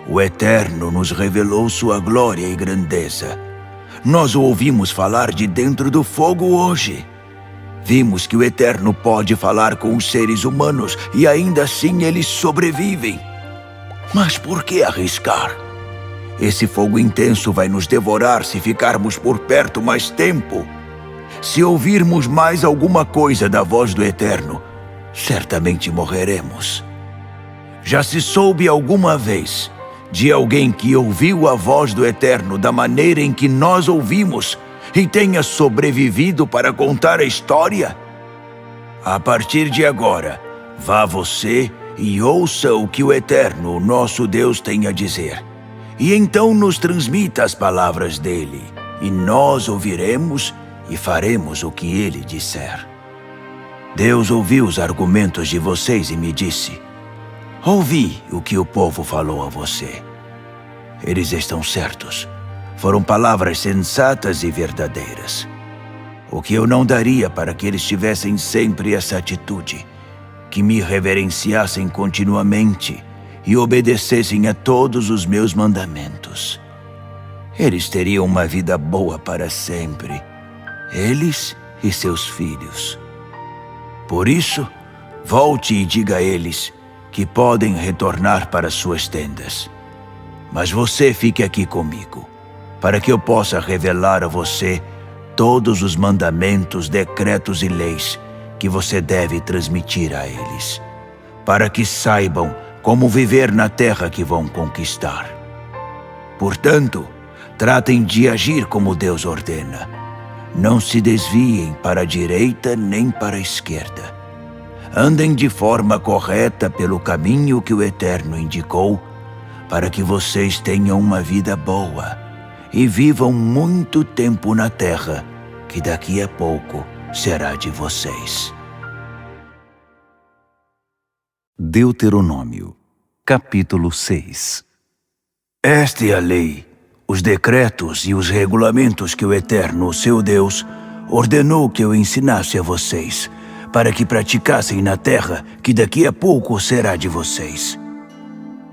o Eterno nos revelou sua glória e grandeza. Nós o ouvimos falar de dentro do fogo hoje. Vimos que o Eterno pode falar com os seres humanos e ainda assim eles sobrevivem. Mas por que arriscar? Esse fogo intenso vai nos devorar se ficarmos por perto mais tempo. Se ouvirmos mais alguma coisa da voz do Eterno, certamente morreremos. Já se soube alguma vez de alguém que ouviu a voz do Eterno da maneira em que nós ouvimos e tenha sobrevivido para contar a história? A partir de agora, vá você e ouça o que o Eterno, nosso Deus, tem a dizer. E então nos transmita as palavras dele, e nós ouviremos e faremos o que ele disser. Deus ouviu os argumentos de vocês e me disse: ouvi o que o povo falou a você. Eles estão certos. Foram palavras sensatas e verdadeiras. O que eu não daria para que eles tivessem sempre essa atitude, que me reverenciassem continuamente e obedecessem a todos os meus mandamentos. Eles teriam uma vida boa para sempre, eles e seus filhos. Por isso, volte e diga a eles que podem retornar para suas tendas. Mas você fique aqui comigo, para que eu possa revelar a você todos os mandamentos, decretos e leis que você deve transmitir a eles, para que saibam como viver na terra que vão conquistar. Portanto, tratem de agir como Deus ordena. Não se desviem para a direita nem para a esquerda. Andem de forma correta pelo caminho que o Eterno indicou, para que vocês tenham uma vida boa e vivam muito tempo na terra, que daqui a pouco será de vocês. Deuteronômio, capítulo 6. Esta é a lei, os decretos e os regulamentos que o Eterno, seu Deus, ordenou que eu ensinasse a vocês, para que praticassem na terra que daqui a pouco será de vocês.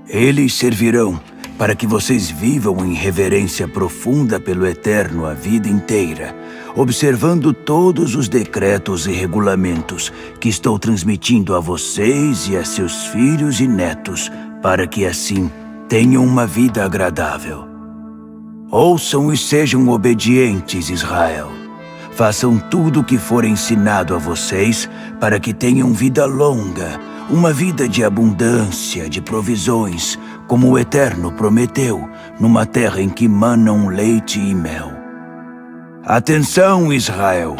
Eles servirão para que vocês vivam em reverência profunda pelo Eterno a vida inteira, observando todos os decretos e regulamentos que estou transmitindo a vocês e a seus filhos e netos, para que assim tenham uma vida agradável. Ouçam e sejam obedientes, Israel. Façam tudo o que for ensinado a vocês, para que tenham vida longa, uma vida de abundância, de provisões, como o Eterno prometeu, numa terra em que manam leite e mel. Atenção, Israel!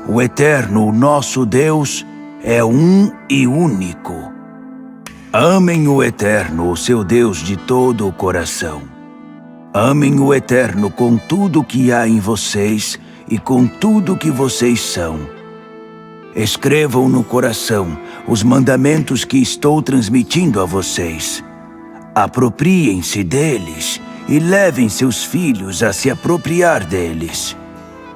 O Eterno, o nosso Deus, é um e único. Amem o Eterno, o seu Deus, de todo o coração. Amem o Eterno com tudo que há em vocês e com tudo que vocês são. Escrevam no coração os mandamentos que estou transmitindo a vocês. Apropriem-se deles e levem seus filhos a se apropriar deles.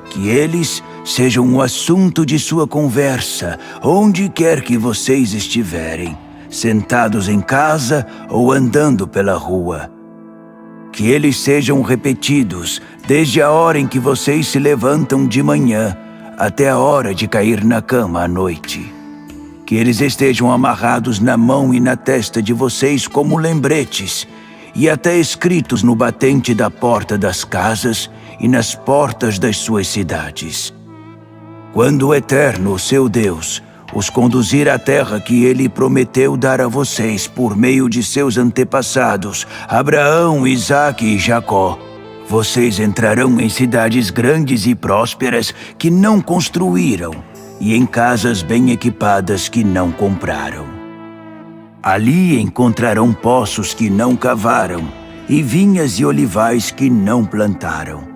Que eles sejam o assunto de sua conversa, onde quer que vocês estiverem, sentados em casa ou andando pela rua. Que eles sejam repetidos desde a hora em que vocês se levantam de manhã até a hora de cair na cama à noite. Que eles estejam amarrados na mão e na testa de vocês como lembretes, e até escritos no batente da porta das casas e nas portas das suas cidades. Quando o Eterno, seu Deus, os conduzir à terra que ele prometeu dar a vocês por meio de seus antepassados, Abraão, Isaque e Jacó, vocês entrarão em cidades grandes e prósperas que não construíram e em casas bem equipadas que não compraram. Ali encontrarão poços que não cavaram e vinhas e olivais que não plantaram.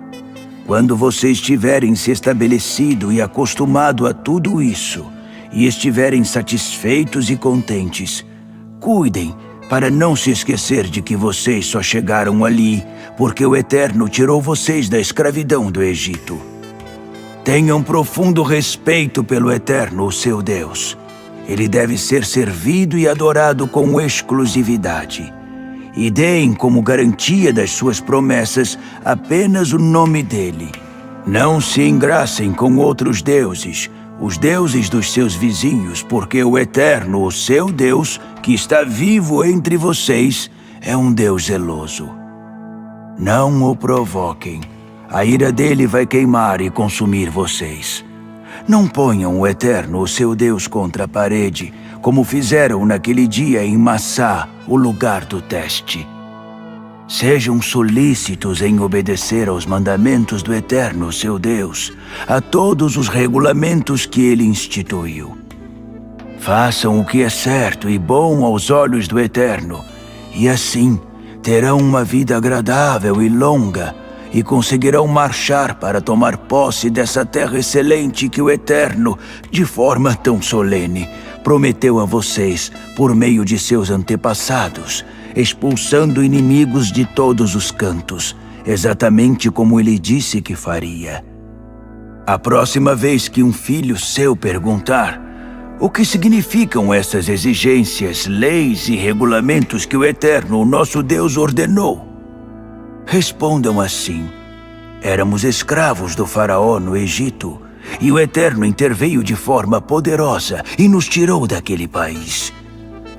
Quando vocês tiverem se estabelecido e acostumado a tudo isso, e estiverem satisfeitos e contentes, cuidem para não se esquecer de que vocês só chegaram ali porque o Eterno tirou vocês da escravidão do Egito. Tenham profundo respeito pelo Eterno, o seu Deus. Ele deve ser servido e adorado com exclusividade. E deem como garantia das suas promessas apenas o nome dele. Não se engracem com outros deuses, os deuses dos seus vizinhos, porque o Eterno, o seu Deus, que está vivo entre vocês, é um Deus zeloso. Não o provoquem. A ira dele vai queimar e consumir vocês. Não ponham o Eterno, o seu Deus, contra a parede, como fizeram naquele dia em Massá, o lugar do teste. Sejam solícitos em obedecer aos mandamentos do Eterno, seu Deus, a todos os regulamentos que ele instituiu. Façam o que é certo e bom aos olhos do Eterno, e assim terão uma vida agradável e longa, e conseguirão marchar para tomar posse dessa terra excelente que o Eterno, de forma tão solene, prometeu a vocês por meio de seus antepassados, expulsando inimigos de todos os cantos, exatamente como ele disse que faria. A próxima vez que um filho seu perguntar o que significam essas exigências, leis e regulamentos que o Eterno, o nosso Deus, ordenou, respondam assim: éramos escravos do faraó no Egito, e o Eterno interveio de forma poderosa e nos tirou daquele país.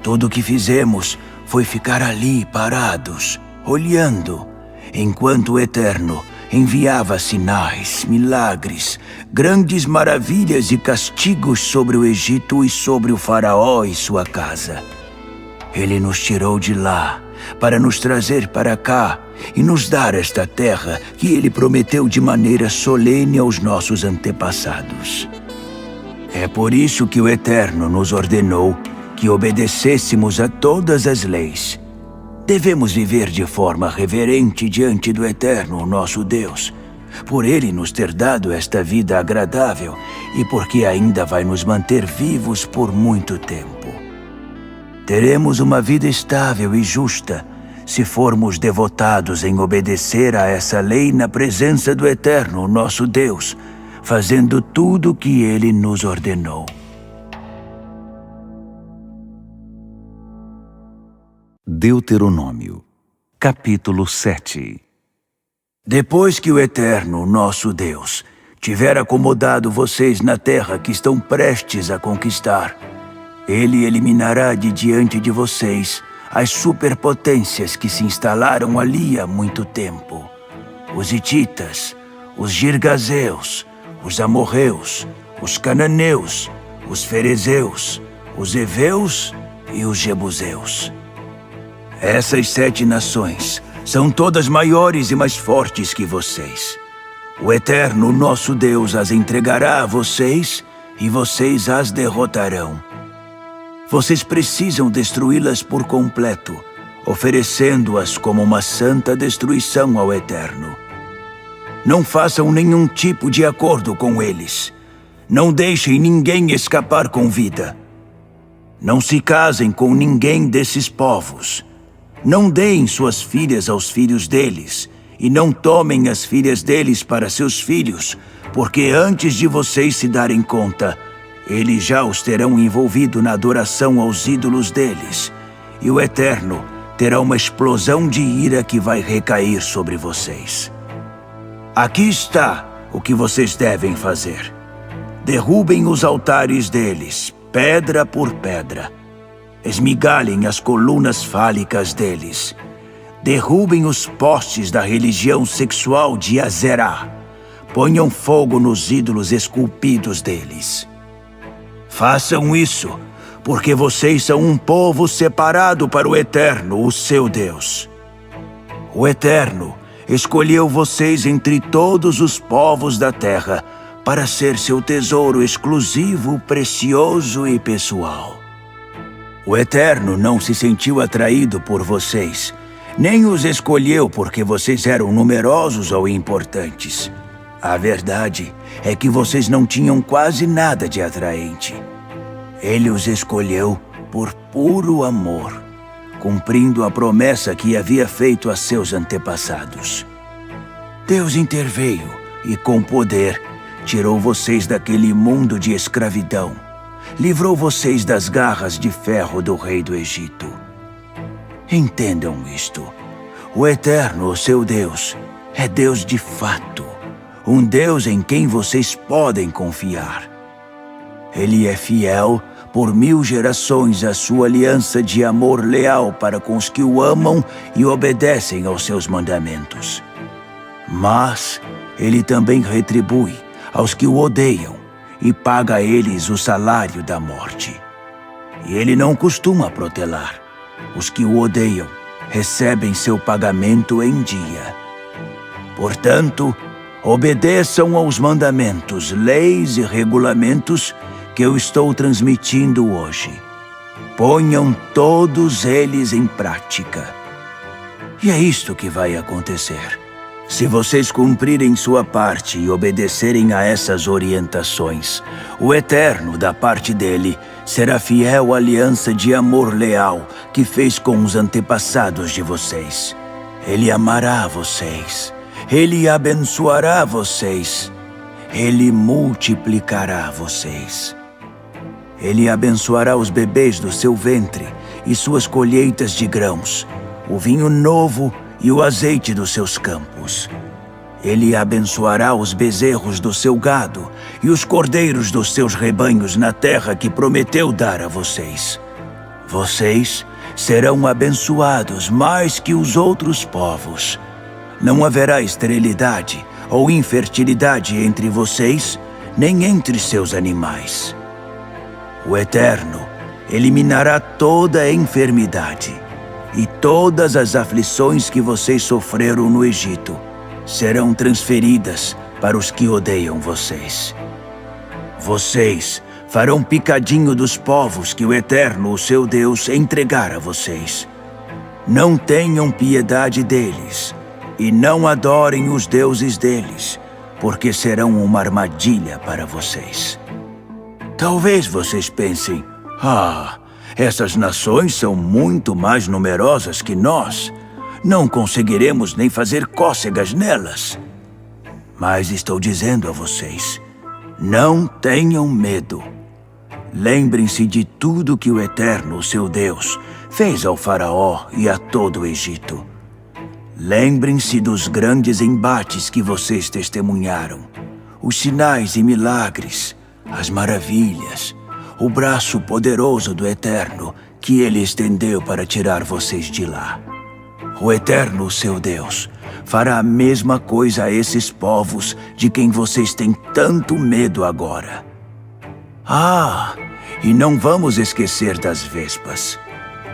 Tudo o que fizemos foi ficar ali parados, olhando, enquanto o Eterno enviava sinais, milagres, grandes maravilhas e castigos sobre o Egito e sobre o faraó e sua casa. Ele nos tirou de lá para nos trazer para cá e nos dar esta terra que ele prometeu de maneira solene aos nossos antepassados. É por isso que o Eterno nos ordenou que obedecêssemos a todas as leis. Devemos viver de forma reverente diante do Eterno, nosso Deus, por ele nos ter dado esta vida agradável e porque ainda vai nos manter vivos por muito tempo. Teremos uma vida estável e justa se formos devotados em obedecer a essa lei na presença do Eterno, nosso Deus, fazendo tudo o que ele nos ordenou. Deuteronômio, capítulo 7. Depois que o Eterno, nosso Deus, tiver acomodado vocês na terra que estão prestes a conquistar, ele eliminará de diante de vocês as superpotências que se instalaram ali há muito tempo: os hititas, os girgazeus, os amorreus, os cananeus, os ferezeus, os heveus e os jebuseus. Essas 7 nações são todas maiores e mais fortes que vocês. O Eterno, nosso Deus, as entregará a vocês e vocês as derrotarão. Vocês precisam destruí-las por completo, oferecendo-as como uma santa destruição ao Eterno. Não façam nenhum tipo de acordo com eles. Não deixem ninguém escapar com vida. Não se casem com ninguém desses povos. Não deem suas filhas aos filhos deles, e não tomem as filhas deles para seus filhos, porque antes de vocês se darem conta, eles já os terão envolvido na adoração aos ídolos deles, e o Eterno terá uma explosão de ira que vai recair sobre vocês. Aqui está o que vocês devem fazer. Derrubem os altares deles, pedra por pedra. Esmigalhem as colunas fálicas deles. Derrubem os postes da religião sexual de Azerá. Ponham fogo nos ídolos esculpidos deles. Façam isso, porque vocês são um povo separado para o Eterno, o seu Deus. O Eterno escolheu vocês entre todos os povos da terra para ser seu tesouro exclusivo, precioso e pessoal. O Eterno não se sentiu atraído por vocês, nem os escolheu porque vocês eram numerosos ou importantes. A verdade é que vocês não tinham quase nada de atraente. Ele os escolheu por puro amor, cumprindo a promessa que havia feito a seus antepassados. Deus interveio e, com poder, tirou vocês daquele mundo de escravidão. Livrou vocês das garras de ferro do rei do Egito. Entendam isto. O Eterno, o seu Deus, é Deus de fato. Um Deus em quem vocês podem confiar. Ele é fiel por 1000 gerações à sua aliança de amor leal para com os que o amam e obedecem aos seus mandamentos. Mas ele também retribui aos que o odeiam e paga a eles o salário da morte. E ele não costuma protelar. Os que o odeiam recebem seu pagamento em dia. Portanto, obedeçam aos mandamentos, leis e regulamentos que eu estou transmitindo hoje. Ponham todos eles em prática. E é isto que vai acontecer. Se vocês cumprirem sua parte e obedecerem a essas orientações, o Eterno, da parte dele, será fiel à aliança de amor leal que fez com os antepassados de vocês. Ele amará vocês. Ele abençoará vocês. Ele multiplicará vocês. Ele abençoará os bebês do seu ventre e suas colheitas de grãos, o vinho novo e o azeite dos seus campos. Ele abençoará os bezerros do seu gado e os cordeiros dos seus rebanhos na terra que prometeu dar a vocês. Vocês serão abençoados mais que os outros povos. Não haverá esterilidade ou infertilidade entre vocês, nem entre seus animais. O Eterno eliminará toda a enfermidade. E todas as aflições que vocês sofreram no Egito serão transferidas para os que odeiam vocês. Vocês farão picadinho dos povos que o Eterno, o seu Deus, entregar a vocês. Não tenham piedade deles e não adorem os deuses deles, porque serão uma armadilha para vocês. Talvez vocês pensem, essas nações são muito mais numerosas que nós. Não conseguiremos nem fazer cócegas nelas. Mas estou dizendo a vocês, não tenham medo. Lembrem-se de tudo que o Eterno, seu Deus, fez ao faraó e a todo o Egito. Lembrem-se dos grandes embates que vocês testemunharam, os sinais e milagres, as maravilhas, o braço poderoso do Eterno que ele estendeu para tirar vocês de lá. O Eterno, seu Deus, fará a mesma coisa a esses povos de quem vocês têm tanto medo agora. E não vamos esquecer das vespas.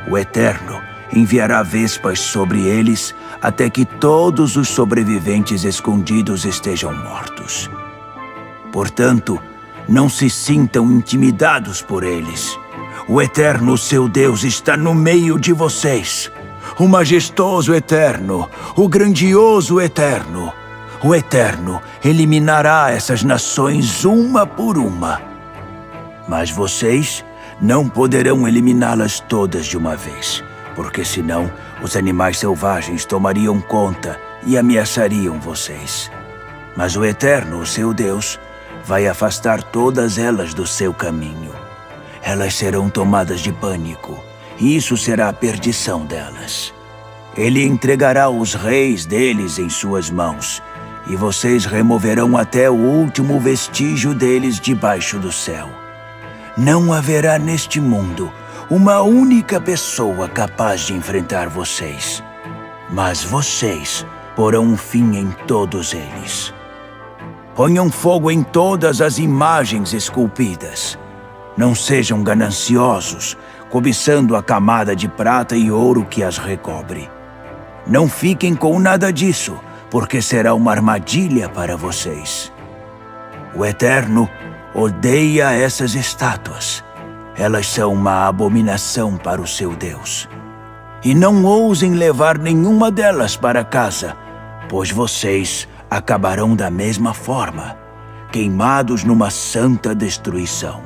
O Eterno enviará vespas sobre eles até que todos os sobreviventes escondidos estejam mortos. Portanto, não se sintam intimidados por eles. O Eterno, seu Deus, está no meio de vocês. O majestoso Eterno, o grandioso Eterno. O Eterno eliminará essas nações uma por uma. Mas vocês não poderão eliminá-las todas de uma vez, porque senão os animais selvagens tomariam conta e ameaçariam vocês. Mas o Eterno, o seu Deus, vai afastar todas elas do seu caminho. Elas serão tomadas de pânico, e isso será a perdição delas. Ele entregará os reis deles em suas mãos, e vocês removerão até o último vestígio deles debaixo do céu. Não haverá neste mundo uma única pessoa capaz de enfrentar vocês. mas vocês porão um fim em todos eles. Ponham fogo em todas as imagens esculpidas. Não sejam gananciosos, cobiçando a camada de prata e ouro que as recobre. Não fiquem com nada disso, porque será uma armadilha para vocês. O Eterno odeia essas estátuas. Elas são uma abominação para o seu Deus. E não ousem levar nenhuma delas para casa, pois vocês acabarão da mesma forma, queimados numa santa destruição.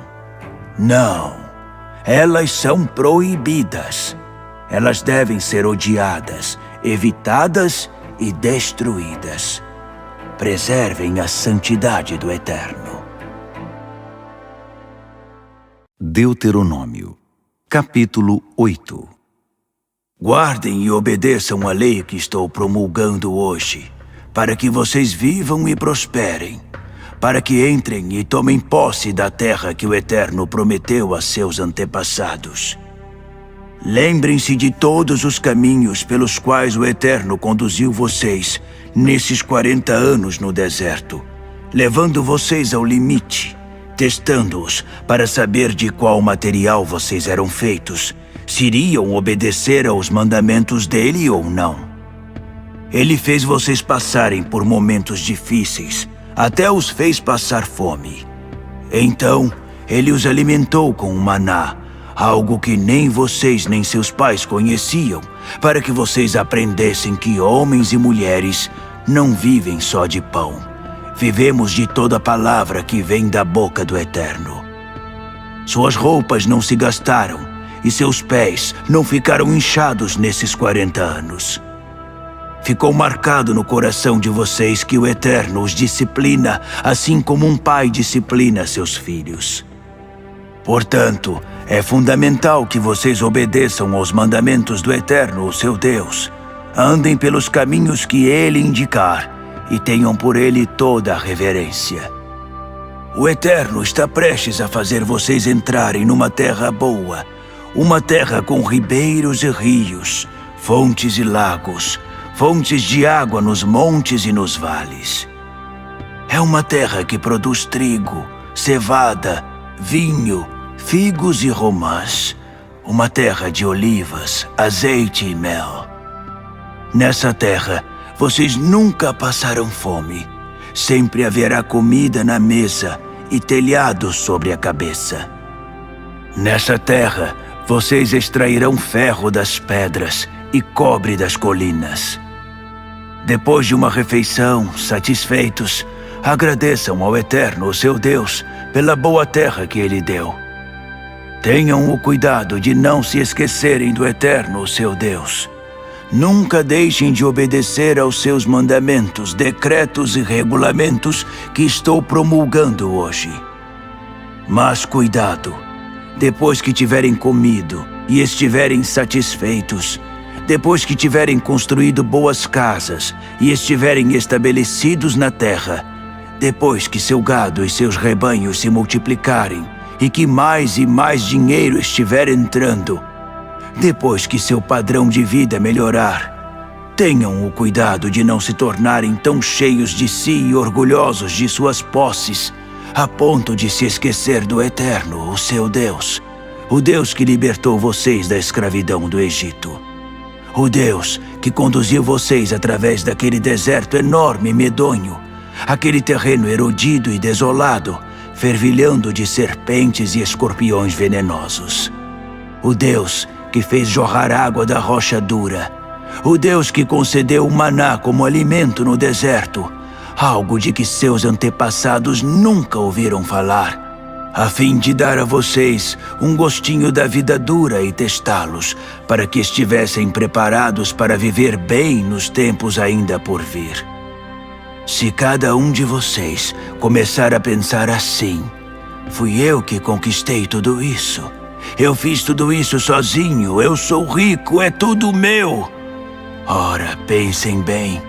Não, elas são proibidas. Elas devem ser odiadas, evitadas e destruídas. Preservem a santidade do Eterno. Deuteronômio, capítulo 8. Guardem e obedeçam a lei que estou promulgando hoje, para que vocês vivam e prosperem, para que entrem e tomem posse da terra que o Eterno prometeu a seus antepassados. Lembrem-se de todos os caminhos pelos quais o Eterno conduziu vocês nesses 40 anos no deserto, levando vocês ao limite, testando-os para saber de qual material vocês eram feitos, se iriam obedecer aos mandamentos dele ou não. Ele fez vocês passarem por momentos difíceis, até os fez passar fome. Então, ele os alimentou com o maná, algo que nem vocês nem seus pais conheciam, para que vocês aprendessem que homens e mulheres não vivem só de pão. Vivemos de toda palavra que vem da boca do Eterno. Suas roupas não se gastaram e seus pés não ficaram inchados nesses 40 anos. Ficou marcado no coração de vocês que o Eterno os disciplina, assim como um pai disciplina seus filhos. Portanto, é fundamental que vocês obedeçam aos mandamentos do Eterno, o seu Deus. Andem pelos caminhos que ele indicar e tenham por ele toda a reverência. O Eterno está prestes a fazer vocês entrarem numa terra boa, uma terra com ribeiros e rios, fontes e lagos, fontes de água nos montes e nos vales. É uma terra que produz trigo, cevada, vinho, figos e romãs, uma terra de olivas, azeite e mel. Nessa terra, vocês nunca passarão fome. Sempre haverá comida na mesa e telhado sobre a cabeça. Nessa terra, vocês extrairão ferro das pedras e cobre das colinas. Depois de uma refeição, satisfeitos, agradeçam ao Eterno, o seu Deus, pela boa terra que ele deu. Tenham o cuidado de não se esquecerem do Eterno, o seu Deus. Nunca deixem de obedecer aos seus mandamentos, decretos e regulamentos que estou promulgando hoje. Mas cuidado, depois que tiverem comido e estiverem satisfeitos, depois que tiverem construído boas casas e estiverem estabelecidos na terra, depois que seu gado e seus rebanhos se multiplicarem e que mais e mais dinheiro estiver entrando, depois que seu padrão de vida melhorar, tenham o cuidado de não se tornarem tão cheios de si e orgulhosos de suas posses, a ponto de se esquecer do Eterno, o seu Deus, o Deus que libertou vocês da escravidão do Egito. O Deus que conduziu vocês através daquele deserto enorme e medonho, aquele terreno erodido e desolado, fervilhando de serpentes e escorpiões venenosos. O Deus que fez jorrar água da rocha dura. O Deus que concedeu o maná como alimento no deserto, algo de que seus antepassados nunca ouviram falar, a fim de dar a vocês um gostinho da vida dura e testá-los, para que estivessem preparados para viver bem nos tempos ainda por vir. Se cada um de vocês começar a pensar assim, fui eu que conquistei tudo isso, eu fiz tudo isso sozinho, eu sou rico, é tudo meu. Ora, pensem bem.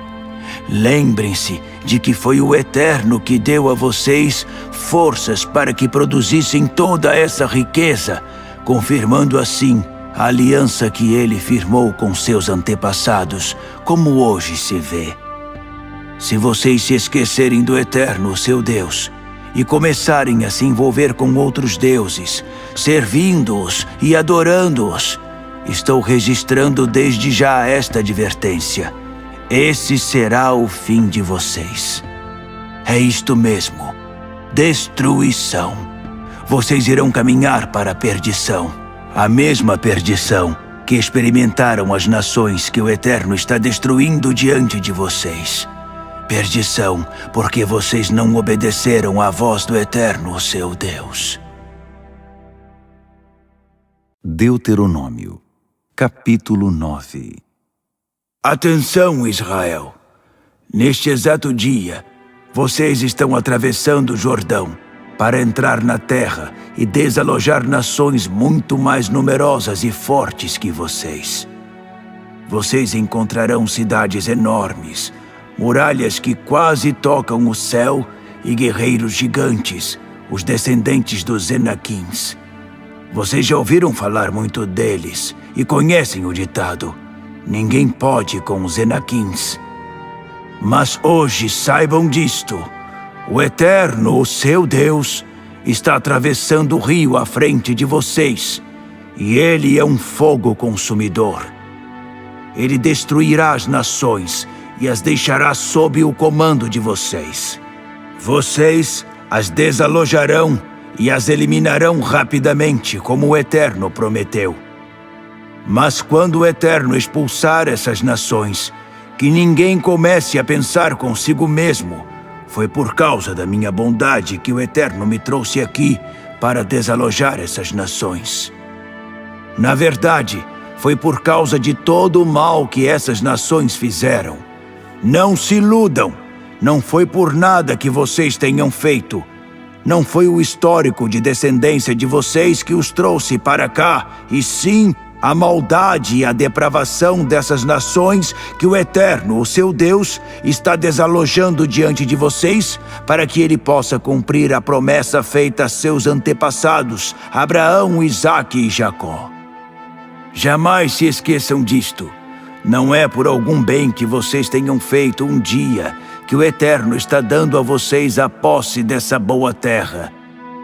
Lembrem-se de que foi o Eterno que deu a vocês forças para que produzissem toda essa riqueza, confirmando assim a aliança que ele firmou com seus antepassados, como hoje se vê. Se vocês se esquecerem do Eterno, seu Deus, e começarem a se envolver com outros deuses, servindo-os e adorando-os, estou registrando desde já esta advertência. Esse será o fim de vocês. É isto mesmo, destruição. Vocês irão caminhar para a perdição, a mesma perdição que experimentaram as nações que o Eterno está destruindo diante de vocês. Perdição, porque vocês não obedeceram à voz do Eterno, seu Deus. Deuteronômio, capítulo 9. Atenção, Israel! Neste exato dia, vocês estão atravessando o Jordão para entrar na terra e desalojar nações muito mais numerosas e fortes que vocês. Vocês encontrarão cidades enormes, muralhas que quase tocam o céu e guerreiros gigantes, os descendentes dos Enaquins. Vocês já ouviram falar muito deles e conhecem o ditado: ninguém pode com os Enaquins. Mas hoje saibam disto: o Eterno, o seu Deus, está atravessando o rio à frente de vocês, e ele é um fogo consumidor. Ele destruirá as nações e as deixará sob o comando de vocês. Vocês as desalojarão e as eliminarão rapidamente, como o Eterno prometeu. Mas quando o Eterno expulsar essas nações, que ninguém comece a pensar consigo mesmo: foi por causa da minha bondade que o Eterno me trouxe aqui para desalojar essas nações. Na verdade, foi por causa de todo o mal que essas nações fizeram. Não se iludam, não foi por nada que vocês tenham feito. Não foi o histórico de descendência de vocês que os trouxe para cá, e sim a maldade e a depravação dessas nações que o Eterno, o seu Deus, está desalojando diante de vocês, para que ele possa cumprir a promessa feita a seus antepassados, Abraão, Isaque e Jacó. Jamais se esqueçam disto. Não é por algum bem que vocês tenham feito um dia que o Eterno está dando a vocês a posse dessa boa terra.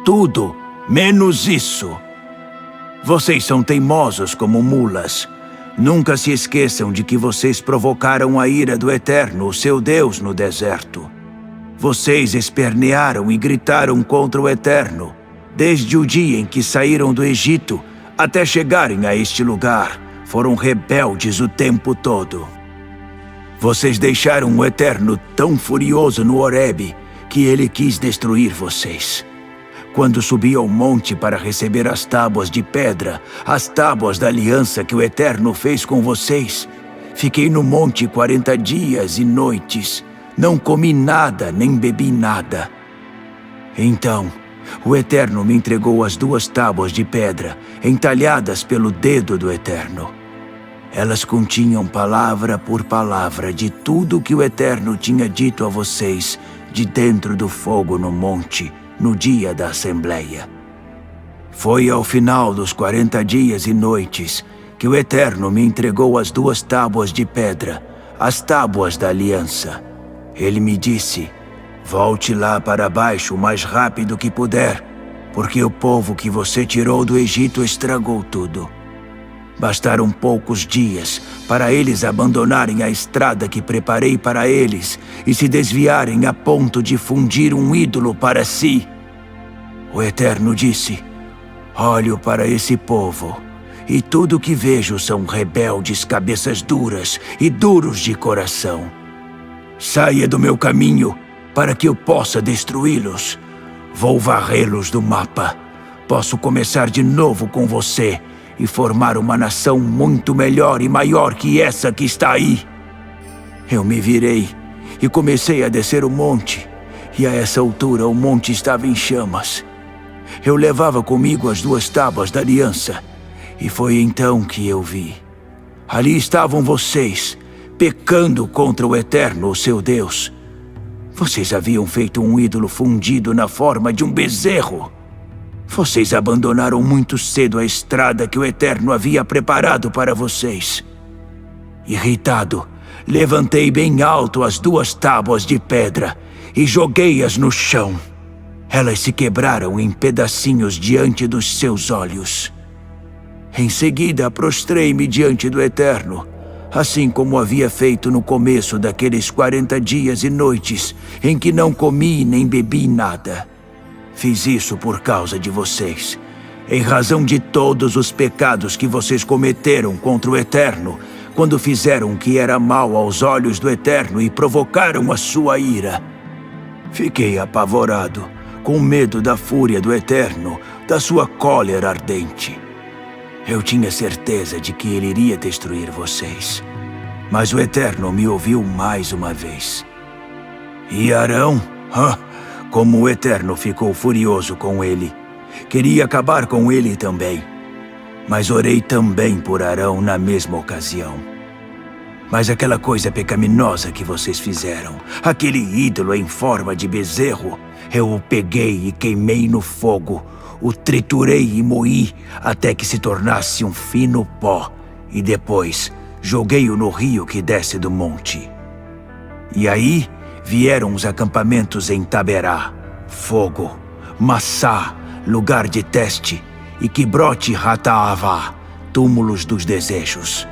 Tudo menos isso. Vocês são teimosos como mulas. Nunca se esqueçam de que vocês provocaram a ira do Eterno, o seu Deus, no deserto. Vocês espernearam e gritaram contra o Eterno, desde o dia em que saíram do Egito até chegarem a este lugar. Foram rebeldes o tempo todo. Vocês deixaram o Eterno tão furioso no Horebe que ele quis destruir vocês. Quando subi ao monte para receber as tábuas de pedra, as tábuas da aliança que o Eterno fez com vocês, fiquei no monte 40 dias e noites. Não comi nada, nem bebi nada. Então, o Eterno me entregou as 2 tábuas de pedra, entalhadas pelo dedo do Eterno. Elas continham palavra por palavra de tudo que o Eterno tinha dito a vocês de dentro do fogo no monte, no dia da Assembleia. Foi ao final dos 40 dias e noites que o Eterno me entregou as 2 tábuas de pedra, as tábuas da aliança. Ele me disse: volte lá para baixo o mais rápido que puder, porque o povo que você tirou do Egito estragou tudo. Bastaram poucos dias para eles abandonarem a estrada que preparei para eles e se desviarem a ponto de fundir um ídolo para si. O Eterno disse: olho para esse povo, e tudo que vejo são rebeldes, cabeças duras e duros de coração. Saia do meu caminho para que eu possa destruí-los. Vou varrê-los do mapa. Posso começar de novo com você e formar uma nação muito melhor e maior que essa que está aí. Eu me virei e comecei a descer o monte, e a essa altura o monte estava em chamas. Eu levava comigo as 2 tábuas da aliança, e foi então que eu vi. Ali estavam vocês, pecando contra o Eterno, o seu Deus. Vocês haviam feito um ídolo fundido na forma de um bezerro. Vocês abandonaram muito cedo a estrada que o Eterno havia preparado para vocês. Irritado, levantei bem alto as 2 tábuas de pedra e joguei-as no chão. Elas se quebraram em pedacinhos diante dos seus olhos. Em seguida, prostrei-me diante do Eterno, assim como havia feito no começo daqueles 40 dias e noites em que não comi nem bebi nada. Fiz isso por causa de vocês, em razão de todos os pecados que vocês cometeram contra o Eterno, quando fizeram o que era mal aos olhos do Eterno e provocaram a sua ira. Fiquei apavorado, com medo da fúria do Eterno, da sua cólera ardente. Eu tinha certeza de que ele iria destruir vocês. Mas o Eterno me ouviu mais uma vez. E Arão? Como o Eterno ficou furioso com ele. Queria acabar com ele também. Mas orei também por Arão na mesma ocasião. Mas aquela coisa pecaminosa que vocês fizeram, aquele ídolo em forma de bezerro, eu o peguei e queimei no fogo, o triturei e moí até que se tornasse um fino pó, e depois joguei-o no rio que desce do monte. E aí vieram os acampamentos em Taberá, Fogo, Massá, lugar de teste, e Quibrote Hataavá, túmulos dos desejos.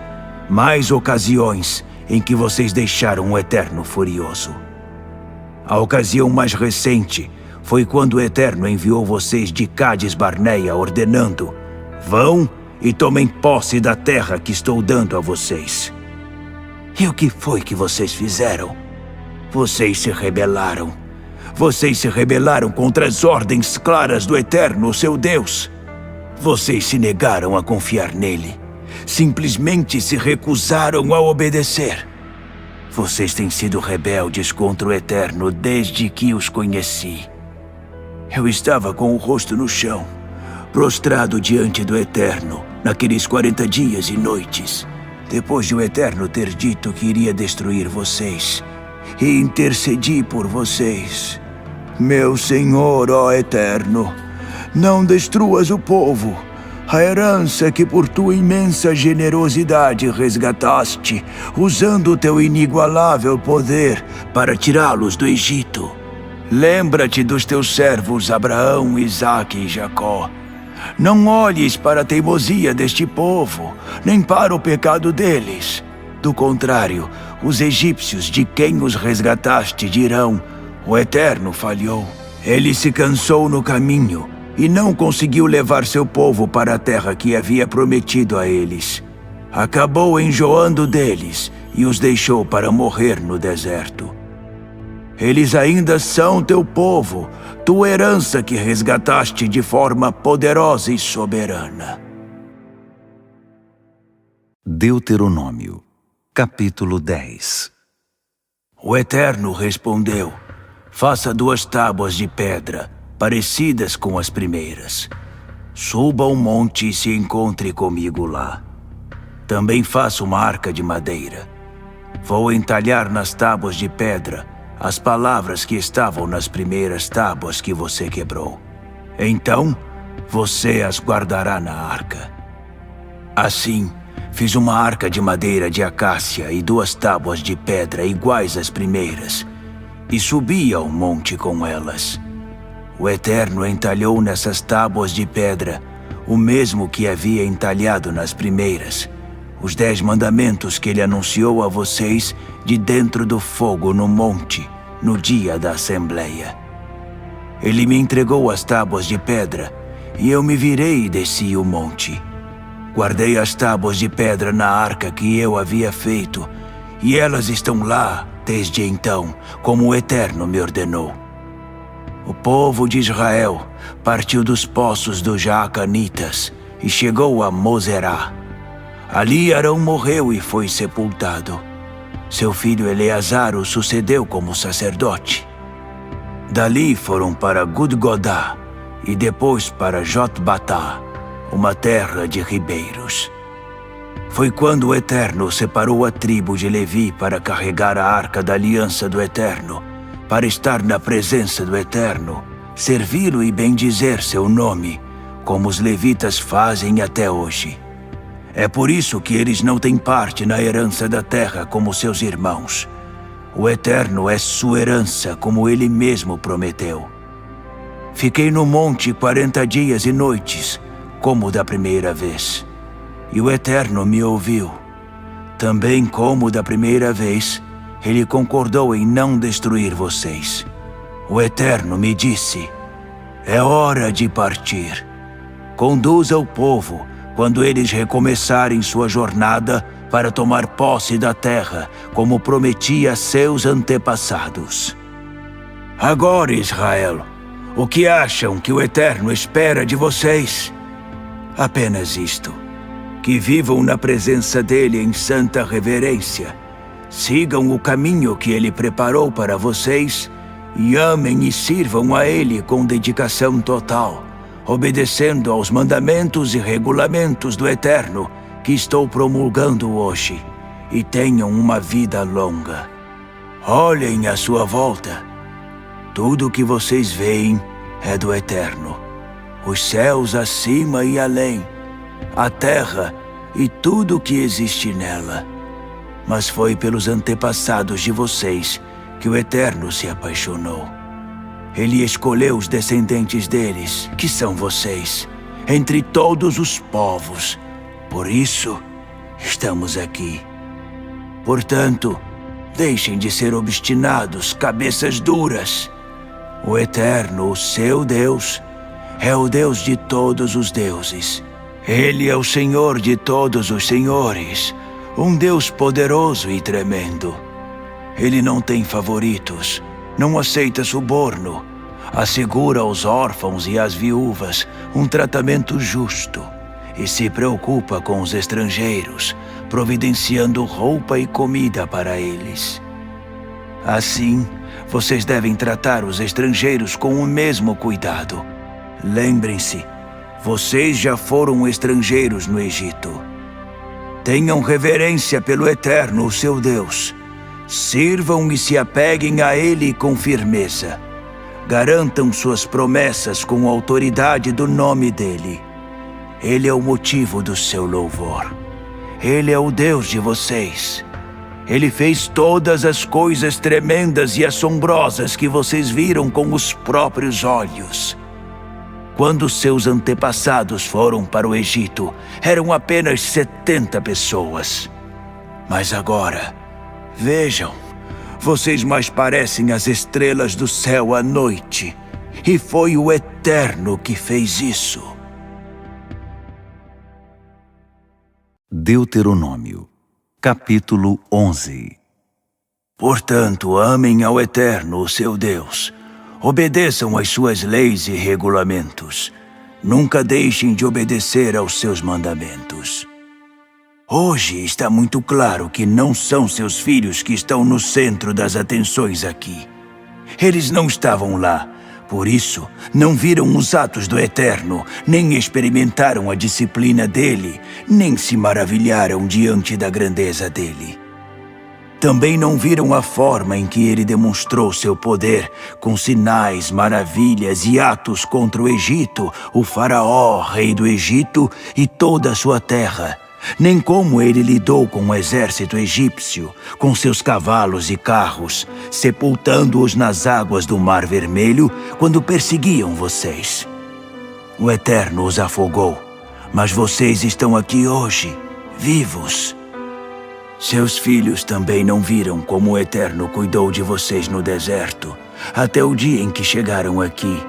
Mais ocasiões em que vocês deixaram o Eterno furioso. A ocasião mais recente foi quando o Eterno enviou vocês de Cádiz Barneia ordenando: vão e tomem posse da terra que estou dando a vocês. E o que foi que vocês fizeram? Vocês se rebelaram. Vocês se rebelaram contra as ordens claras do Eterno, seu Deus. Vocês se negaram a confiar nele. Simplesmente se recusaram a obedecer. Vocês têm sido rebeldes contra o Eterno desde que os conheci. Eu estava com o rosto no chão, prostrado diante do Eterno, naqueles 40 dias e noites, depois de o Eterno ter dito que iria destruir vocês, e intercedi por vocês. Meu Senhor, ó Eterno, não destruas o povo, a herança que por tua imensa generosidade resgataste, usando o teu inigualável poder para tirá-los do Egito. Lembra-te dos teus servos Abraão, Isaque e Jacó. Não olhes para a teimosia deste povo, nem para o pecado deles. Do contrário, os egípcios de quem os resgataste dirão: o Eterno falhou. Ele se cansou no caminho e não conseguiu levar seu povo para a terra que havia prometido a eles. Acabou enjoando deles e os deixou para morrer no deserto. Eles ainda são teu povo, tua herança que resgataste de forma poderosa e soberana. Deuteronômio, capítulo 10. O Eterno respondeu: faça 2 tábuas de pedra, parecidas com as primeiras. Suba ao monte e se encontre comigo lá. Também faça uma arca de madeira. Vou entalhar nas tábuas de pedra as palavras que estavam nas primeiras tábuas que você quebrou. Então, você as guardará na arca. Assim, fiz uma arca de madeira de acácia e 2 tábuas de pedra iguais às primeiras, e subi ao monte com elas. O Eterno entalhou nessas tábuas de pedra o mesmo que havia entalhado nas primeiras, os 10 mandamentos que ele anunciou a vocês de dentro do fogo no monte, no dia da Assembleia. Ele me entregou as tábuas de pedra, e eu me virei e desci o monte. Guardei as tábuas de pedra na arca que eu havia feito, e elas estão lá desde então, como o Eterno me ordenou. O povo de Israel partiu dos poços dos Jaacanitas e chegou a Moserá. Ali Arão morreu e foi sepultado. Seu filho Eleazar o sucedeu como sacerdote. Dali foram para Gudgodá e depois para Jotbatá, uma terra de ribeiros. Foi quando o Eterno separou a tribo de Levi para carregar a arca da aliança do Eterno, para estar na presença do Eterno, servi-lo e bendizer seu nome, como os levitas fazem até hoje. É por isso que eles não têm parte na herança da terra como seus irmãos. O Eterno é sua herança, como ele mesmo prometeu. Fiquei no monte 40 dias e noites, como da primeira vez. E o Eterno me ouviu. Também como da primeira vez, ele concordou em não destruir vocês. O Eterno me disse: é hora de partir. Conduza o povo quando eles recomeçarem sua jornada para tomar posse da terra, como prometi a seus antepassados. Agora, Israel, o que acham que o Eterno espera de vocês? Apenas isto: que vivam na presença dele em santa reverência, sigam o caminho que ele preparou para vocês e amem e sirvam a ele com dedicação total, obedecendo aos mandamentos e regulamentos do Eterno que estou promulgando hoje, e tenham uma vida longa. Olhem à sua volta. Tudo o que vocês veem é do Eterno. Os céus acima e além, a terra e tudo o que existe nela. Mas foi pelos antepassados de vocês que o Eterno se apaixonou. Ele escolheu os descendentes deles, que são vocês, entre todos os povos. Por isso, estamos aqui. Portanto, deixem de ser obstinados, cabeças duras. O Eterno, o seu Deus, é o Deus de todos os deuses. Ele é o Senhor de todos os senhores, um Deus poderoso e tremendo. Ele não tem favoritos, não aceita suborno, assegura aos órfãos e às viúvas um tratamento justo e se preocupa com os estrangeiros, providenciando roupa e comida para eles. Assim, vocês devem tratar os estrangeiros com o mesmo cuidado. Lembrem-se, vocês já foram estrangeiros no Egito. Tenham reverência pelo Eterno, o seu Deus. Sirvam e se apeguem a ele com firmeza. Garantam suas promessas com a autoridade do nome dele. Ele é o motivo do seu louvor. Ele é o Deus de vocês. Ele fez todas as coisas tremendas e assombrosas que vocês viram com os próprios olhos. Quando seus antepassados foram para o Egito, eram apenas 70 pessoas. Mas agora, vejam, vocês mais parecem as estrelas do céu à noite. E foi o Eterno que fez isso. Deuteronômio, capítulo 11. Portanto, amem ao Eterno, o seu Deus. Obedeçam às suas leis e regulamentos. Nunca deixem de obedecer aos seus mandamentos. Hoje está muito claro que não são seus filhos que estão no centro das atenções aqui. Eles não estavam lá. Por isso, não viram os atos do Eterno, nem experimentaram a disciplina dele, nem se maravilharam diante da grandeza dele. Também não viram a forma em que ele demonstrou seu poder, com sinais, maravilhas e atos contra o Egito, o faraó, rei do Egito, e toda a sua terra. Nem como ele lidou com o exército egípcio, com seus cavalos e carros, sepultando-os nas águas do Mar Vermelho quando perseguiam vocês. O Eterno os afogou, mas vocês estão aqui hoje, vivos. Seus filhos também não viram como o Eterno cuidou de vocês no deserto, até o dia em que chegaram aqui,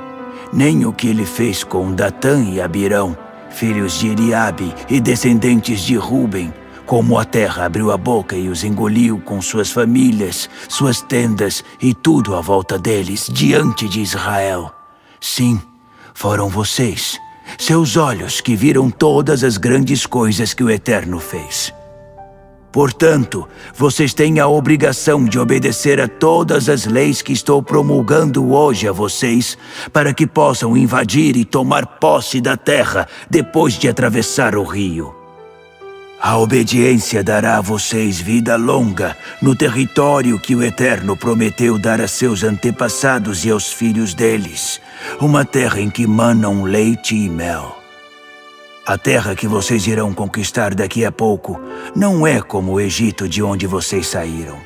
nem o que ele fez com Datã e Abirão, filhos de Eliabe e descendentes de Ruben, como a terra abriu a boca e os engoliu com suas famílias, suas tendas e tudo à volta deles, diante de Israel. Sim, foram vocês, seus olhos, que viram todas as grandes coisas que o Eterno fez. Portanto, vocês têm a obrigação de obedecer a todas as leis que estou promulgando hoje a vocês, para que possam invadir e tomar posse da terra depois de atravessar o rio. A obediência dará a vocês vida longa no território que o Eterno prometeu dar a seus antepassados e aos filhos deles, uma terra em que manam leite e mel. A terra que vocês irão conquistar daqui a pouco não é como o Egito de onde vocês saíram.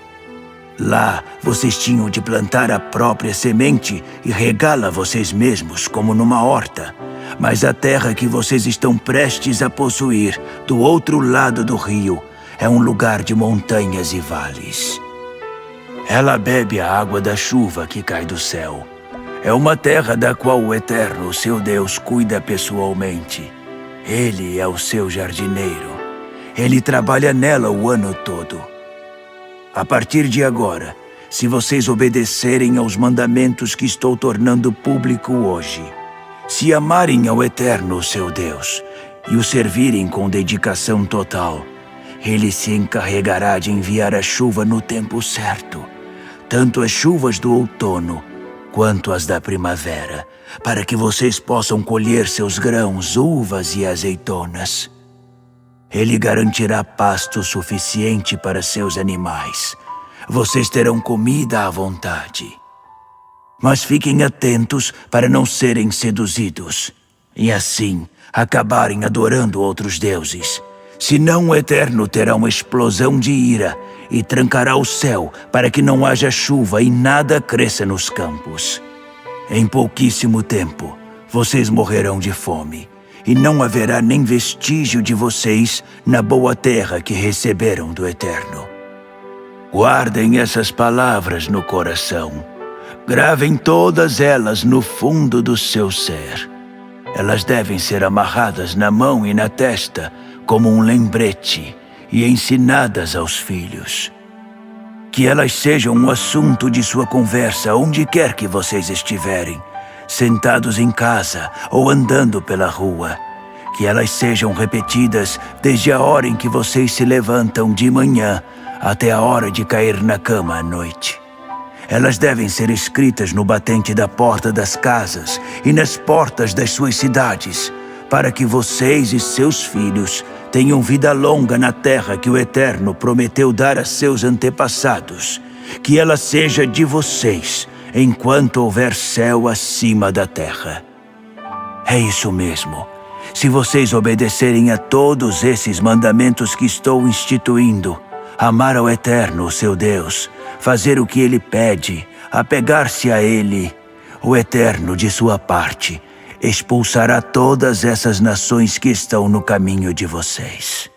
Lá, vocês tinham de plantar a própria semente e regá-la vocês mesmos, como numa horta. Mas a terra que vocês estão prestes a possuir, do outro lado do rio, é um lugar de montanhas e vales. Ela bebe a água da chuva que cai do céu. É uma terra da qual o Eterno, seu Deus, cuida pessoalmente. Ele é o seu jardineiro. Ele trabalha nela o ano todo. A partir de agora, se vocês obedecerem aos mandamentos que estou tornando público hoje, se amarem ao Eterno, seu Deus, e o servirem com dedicação total, Ele se encarregará de enviar a chuva no tempo certo, tanto as chuvas do outono quanto as da primavera, para que vocês possam colher seus grãos, uvas e azeitonas. Ele garantirá pasto suficiente para seus animais. Vocês terão comida à vontade. Mas fiquem atentos para não serem seduzidos, e assim acabarem adorando outros deuses. Senão o Eterno terá uma explosão de ira e trancará o céu para que não haja chuva e nada cresça nos campos. Em pouquíssimo tempo, vocês morrerão de fome, e não haverá nem vestígio de vocês na boa terra que receberam do Eterno. Guardem essas palavras no coração. Gravem todas elas no fundo do seu ser. Elas devem ser amarradas na mão e na testa como um lembrete e ensinadas aos filhos. Que elas sejam um assunto de sua conversa onde quer que vocês estiverem, sentados em casa ou andando pela rua. Que elas sejam repetidas desde a hora em que vocês se levantam de manhã até a hora de cair na cama à noite. Elas devem ser escritas no batente da porta das casas e nas portas das suas cidades, para que vocês e seus filhos tenham vida longa na terra que o Eterno prometeu dar a seus antepassados. Que ela seja de vocês, enquanto houver céu acima da terra. É isso mesmo. Se vocês obedecerem a todos esses mandamentos que estou instituindo, amar ao Eterno, seu Deus, fazer o que Ele pede, apegar-se a Ele, o Eterno, de sua parte, expulsará todas essas nações que estão no caminho de vocês.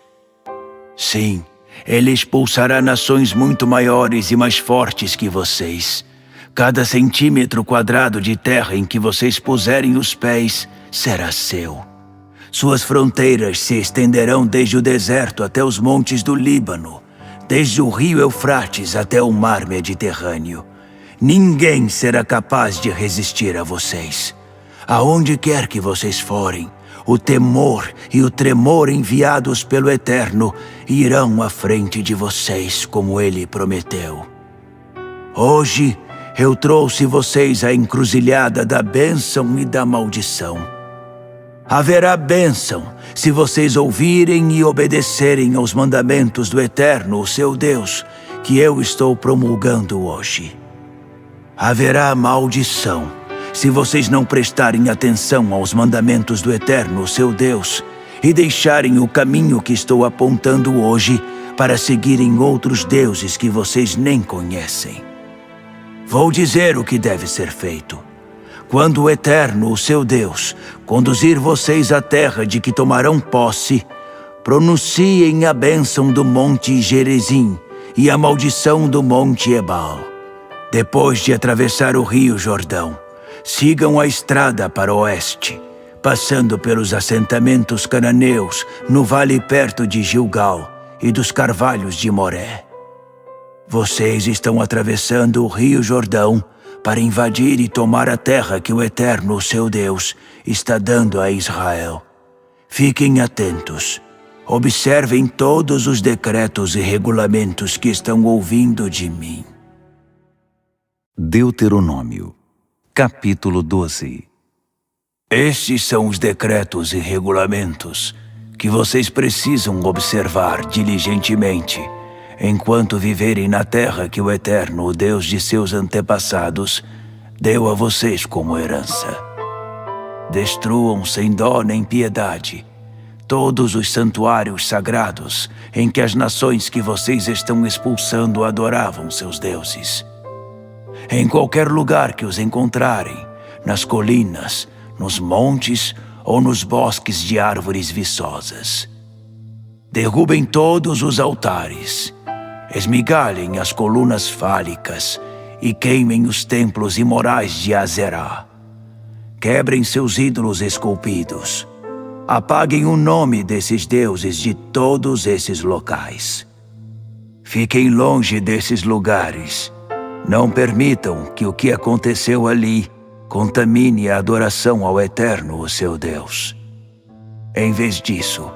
Sim, Ele expulsará nações muito maiores e mais fortes que vocês. Cada centímetro quadrado de terra em que vocês puserem os pés será seu. Suas fronteiras se estenderão desde o deserto até os montes do Líbano, desde o rio Eufrates até o mar Mediterrâneo. Ninguém será capaz de resistir a vocês. Aonde quer que vocês forem, o temor e o tremor enviados pelo Eterno irão à frente de vocês, como Ele prometeu. Hoje eu trouxe vocês à encruzilhada da bênção e da maldição. Haverá bênção se vocês ouvirem e obedecerem aos mandamentos do Eterno, o seu Deus, que eu estou promulgando hoje. Haverá maldição se vocês não prestarem atenção aos mandamentos do Eterno, seu Deus, e deixarem o caminho que estou apontando hoje para seguirem outros deuses que vocês nem conhecem. Vou dizer o que deve ser feito. Quando o Eterno, o seu Deus, conduzir vocês à terra de que tomarão posse, pronunciem a bênção do monte Gerizim e a maldição do monte Ebal. Depois de atravessar o rio Jordão, sigam a estrada para o oeste, passando pelos assentamentos cananeus no vale perto de Gilgal e dos carvalhos de Moré. Vocês estão atravessando o rio Jordão para invadir e tomar a terra que o Eterno, seu Deus, está dando a Israel. Fiquem atentos. Observem todos os decretos e regulamentos que estão ouvindo de mim. Deuteronômio, capítulo 12. Estes são os decretos e regulamentos que vocês precisam observar diligentemente enquanto viverem na terra que o Eterno, o Deus de seus antepassados, deu a vocês como herança. Destruam sem dó nem piedade todos os santuários sagrados em que as nações que vocês estão expulsando adoravam seus deuses. Em qualquer lugar que os encontrarem, nas colinas, nos montes ou nos bosques de árvores viçosas. Derrubem todos os altares, esmigalhem as colunas fálicas e queimem os templos imorais de Azerá. Quebrem seus ídolos esculpidos. Apaguem o nome desses deuses de todos esses locais. Fiquem longe desses lugares. Não permitam que o que aconteceu ali contamine a adoração ao Eterno, o seu Deus. Em vez disso,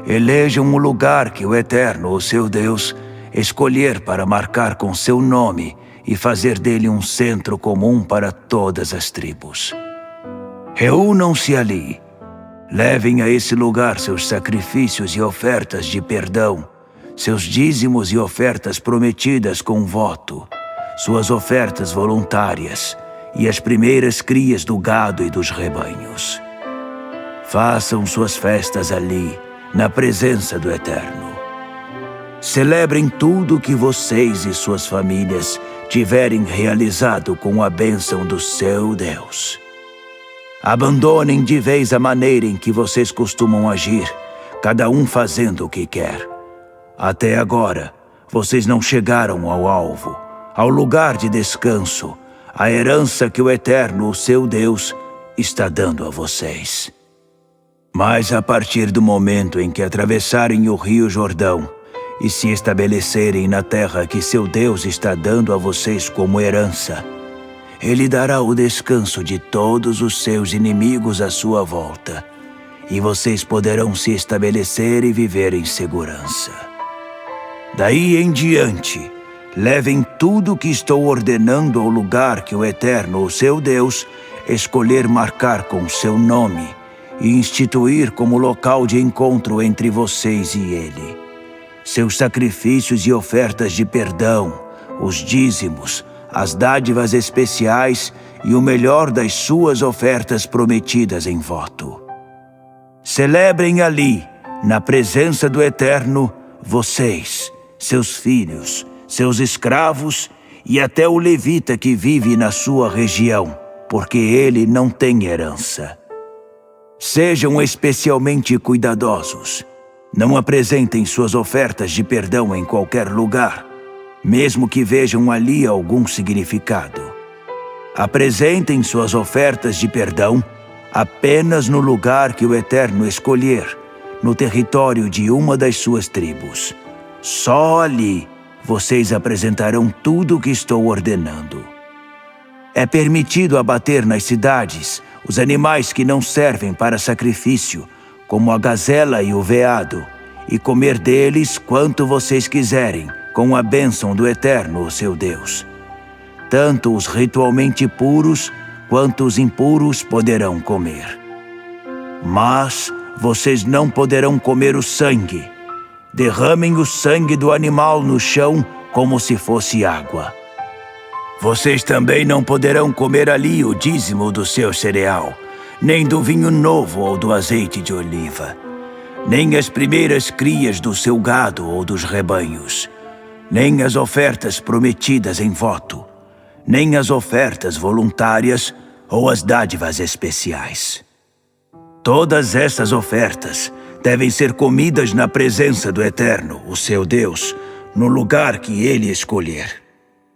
elejam um lugar que o Eterno, o seu Deus, escolher para marcar com seu nome e fazer dele um centro comum para todas as tribos. Reúnam-se ali. Levem a esse lugar seus sacrifícios e ofertas de perdão, seus dízimos e ofertas prometidas com voto, suas ofertas voluntárias e as primeiras crias do gado e dos rebanhos. Façam suas festas ali, na presença do Eterno. Celebrem tudo o que vocês e suas famílias tiverem realizado com a bênção do seu Deus. Abandonem de vez a maneira em que vocês costumam agir, cada um fazendo o que quer. Até agora, vocês não chegaram ao alvo, ao lugar de descanso, a herança que o Eterno, o seu Deus, está dando a vocês. Mas a partir do momento em que atravessarem o Rio Jordão e se estabelecerem na terra que seu Deus está dando a vocês como herança, Ele dará o descanso de todos os seus inimigos à sua volta, e vocês poderão se estabelecer e viver em segurança. Daí em diante, levem tudo o que estou ordenando ao lugar que o Eterno, o seu Deus, escolher marcar com seu nome e instituir como local de encontro entre vocês e Ele. Seus sacrifícios e ofertas de perdão, os dízimos, as dádivas especiais e o melhor das suas ofertas prometidas em voto. Celebrem ali, na presença do Eterno, vocês, seus filhos, seus escravos e até o levita que vive na sua região, porque ele não tem herança. Sejam especialmente cuidadosos. Não apresentem suas ofertas de perdão em qualquer lugar, mesmo que vejam ali algum significado. Apresentem suas ofertas de perdão apenas no lugar que o Eterno escolher, no território de uma das suas tribos. Só ali vocês apresentarão tudo o que estou ordenando. É permitido abater nas cidades os animais que não servem para sacrifício, como a gazela e o veado, e comer deles quanto vocês quiserem, com a bênção do Eterno, o seu Deus. Tanto os ritualmente puros quanto os impuros poderão comer. Mas vocês não poderão comer o sangue. Derramem o sangue do animal no chão como se fosse água. Vocês também não poderão comer ali o dízimo do seu cereal, nem do vinho novo ou do azeite de oliva, nem as primeiras crias do seu gado ou dos rebanhos, nem as ofertas prometidas em voto, nem as ofertas voluntárias ou as dádivas especiais. Todas essas ofertas devem ser comidas na presença do Eterno, o seu Deus, no lugar que Ele escolher.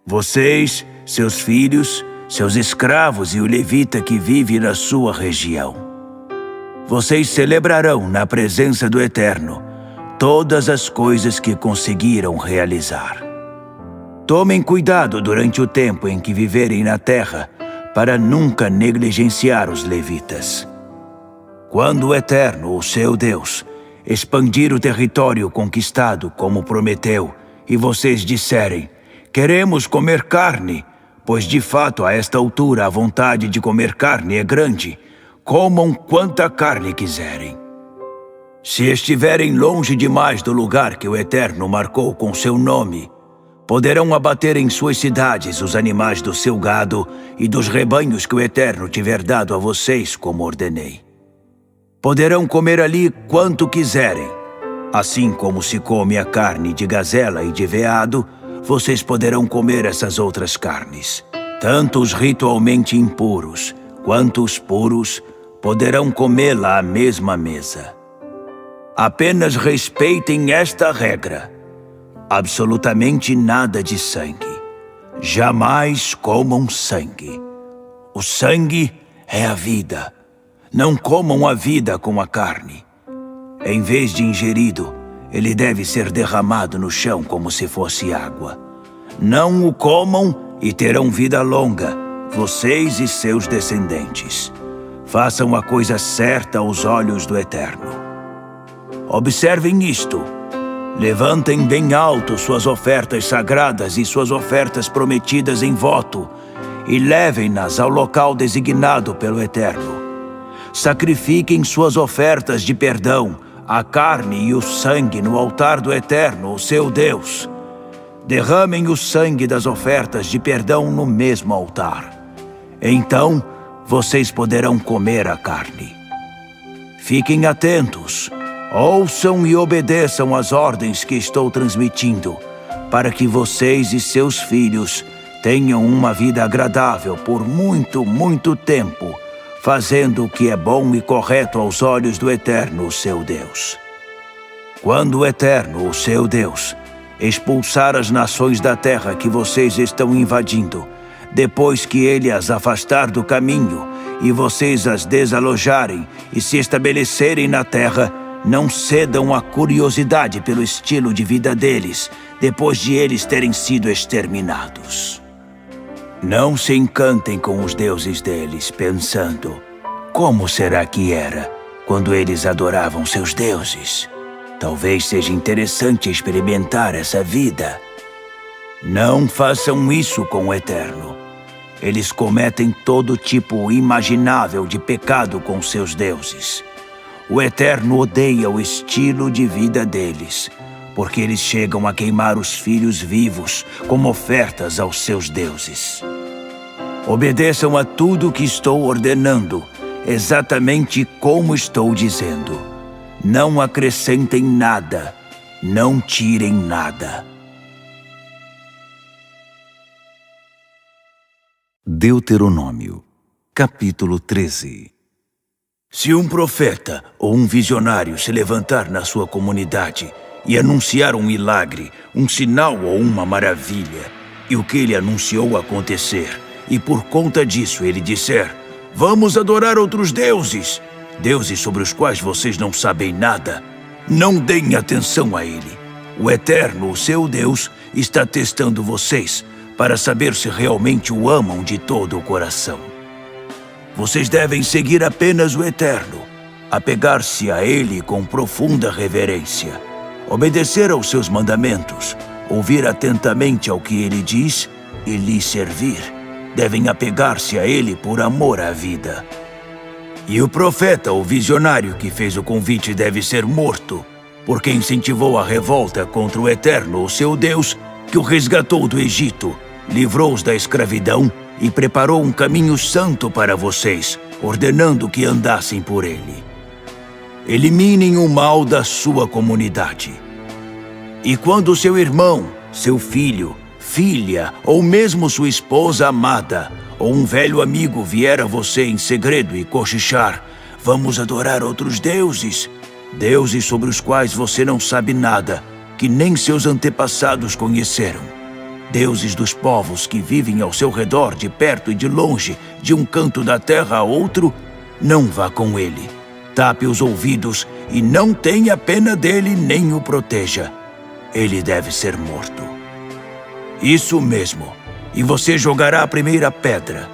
Vocês, seus filhos, seus escravos e o levita que vive na sua região. Vocês celebrarão na presença do Eterno todas as coisas que conseguiram realizar. Tomem cuidado durante o tempo em que viverem na terra para nunca negligenciar os levitas. Quando o Eterno, o seu Deus, expandir o território conquistado como prometeu, e vocês disserem: queremos comer carne, pois de fato a esta altura a vontade de comer carne é grande, comam quanta carne quiserem. Se estiverem longe demais do lugar que o Eterno marcou com seu nome, poderão abater em suas cidades os animais do seu gado e dos rebanhos que o Eterno tiver dado a vocês, como ordenei. Poderão comer ali quanto quiserem. Assim como se come a carne de gazela e de veado, vocês poderão comer essas outras carnes. Tanto os ritualmente impuros quanto os puros poderão comê-la à mesma mesa. Apenas respeitem esta regra. Absolutamente nada de sangue. Jamais comam sangue. O sangue é a vida. Não comam a vida com a carne. Em vez de ingerido, ele deve ser derramado no chão como se fosse água. Não o comam e terão vida longa, vocês e seus descendentes. Façam a coisa certa aos olhos do Eterno. Observem isto. Levantem bem alto suas ofertas sagradas e suas ofertas prometidas em voto e levem-nas ao local designado pelo Eterno. Sacrifiquem suas ofertas de perdão, a carne e o sangue no altar do Eterno, o seu Deus. Derramem o sangue das ofertas de perdão no mesmo altar. Então, vocês poderão comer a carne. Fiquem atentos, ouçam e obedeçam às ordens que estou transmitindo, para que vocês e seus filhos tenham uma vida agradável por muito, muito tempo, fazendo o que é bom e correto aos olhos do Eterno, o seu Deus. Quando o Eterno, o seu Deus, expulsar as nações da terra que vocês estão invadindo, depois que ele as afastar do caminho e vocês as desalojarem e se estabelecerem na terra, não cedam à curiosidade pelo estilo de vida deles, depois de eles terem sido exterminados. Não se encantem com os deuses deles, pensando: como será que era quando eles adoravam seus deuses? Talvez seja interessante experimentar essa vida. Não façam isso com o Eterno. Eles cometem todo tipo imaginável de pecado com seus deuses. O Eterno odeia o estilo de vida deles, porque eles chegam a queimar os filhos vivos como ofertas aos seus deuses. Obedeçam a tudo o que estou ordenando, exatamente como estou dizendo. Não acrescentem nada, não tirem nada. Deuteronômio, capítulo 13. Se um profeta ou um visionário se levantar na sua comunidade e anunciar um milagre, um sinal ou uma maravilha, e o que ele anunciou acontecer, e por conta disso ele disser: vamos adorar outros deuses, deuses sobre os quais vocês não sabem nada, não deem atenção a ele. O Eterno, o seu Deus, está testando vocês para saber se realmente o amam de todo o coração. Vocês devem seguir apenas o Eterno, apegar-se a ele com profunda reverência, obedecer aos seus mandamentos, ouvir atentamente ao que ele diz e lhe servir. Devem apegar-se a ele por amor à vida. E o profeta ou visionário que fez o convite deve ser morto, porque incentivou a revolta contra o Eterno, o seu Deus, que o resgatou do Egito, livrou-os da escravidão e preparou um caminho santo para vocês, ordenando que andassem por ele. Eliminem o mal da sua comunidade. E quando seu irmão, seu filho, filha ou mesmo sua esposa amada ou um velho amigo vier a você em segredo e cochichar: vamos adorar outros deuses, deuses sobre os quais você não sabe nada, que nem seus antepassados conheceram, deuses dos povos que vivem ao seu redor, de perto e de longe, de um canto da terra a outro, não vá com ele. Tape os ouvidos e não tenha pena dele nem o proteja. Ele deve ser morto. Isso mesmo. E você jogará a primeira pedra.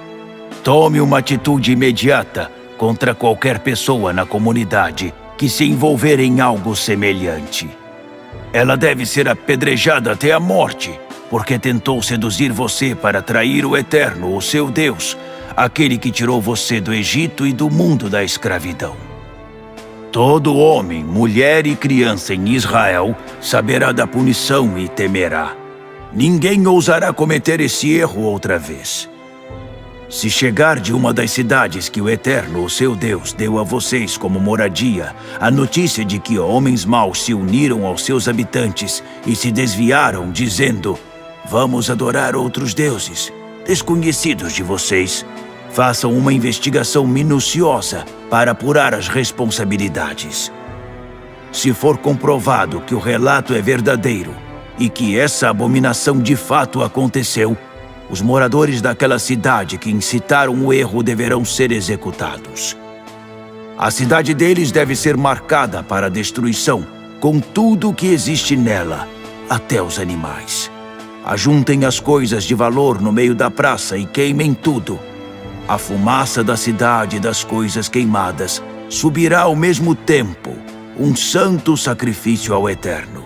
Tome uma atitude imediata contra qualquer pessoa na comunidade que se envolver em algo semelhante. Ela deve ser apedrejada até a morte, porque tentou seduzir você para trair o Eterno, o seu Deus, aquele que tirou você do Egito e do mundo da escravidão. Todo homem, mulher e criança em Israel saberá da punição e temerá. Ninguém ousará cometer esse erro outra vez. Se chegar de uma das cidades que o Eterno, o seu Deus, deu a vocês como moradia, a notícia de que homens maus se uniram aos seus habitantes e se desviaram, dizendo: vamos adorar outros deuses, desconhecidos de vocês, façam uma investigação minuciosa para apurar as responsabilidades. Se for comprovado que o relato é verdadeiro e que essa abominação de fato aconteceu, os moradores daquela cidade que incitaram o erro deverão ser executados. A cidade deles deve ser marcada para a destruição, com tudo o que existe nela, até os animais. Ajuntem as coisas de valor no meio da praça e queimem tudo. A fumaça da cidade e das coisas queimadas subirá ao mesmo tempo, um santo sacrifício ao Eterno.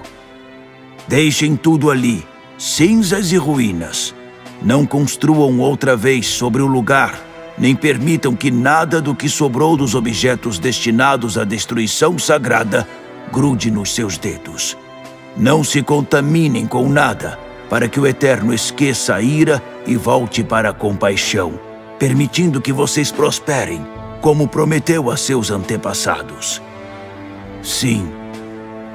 Deixem tudo ali, cinzas e ruínas. Não construam outra vez sobre o lugar, nem permitam que nada do que sobrou dos objetos destinados à destruição sagrada grude nos seus dedos. Não se contaminem com nada, para que o Eterno esqueça a ira e volte para a compaixão, permitindo que vocês prosperem, como prometeu a seus antepassados. Sim,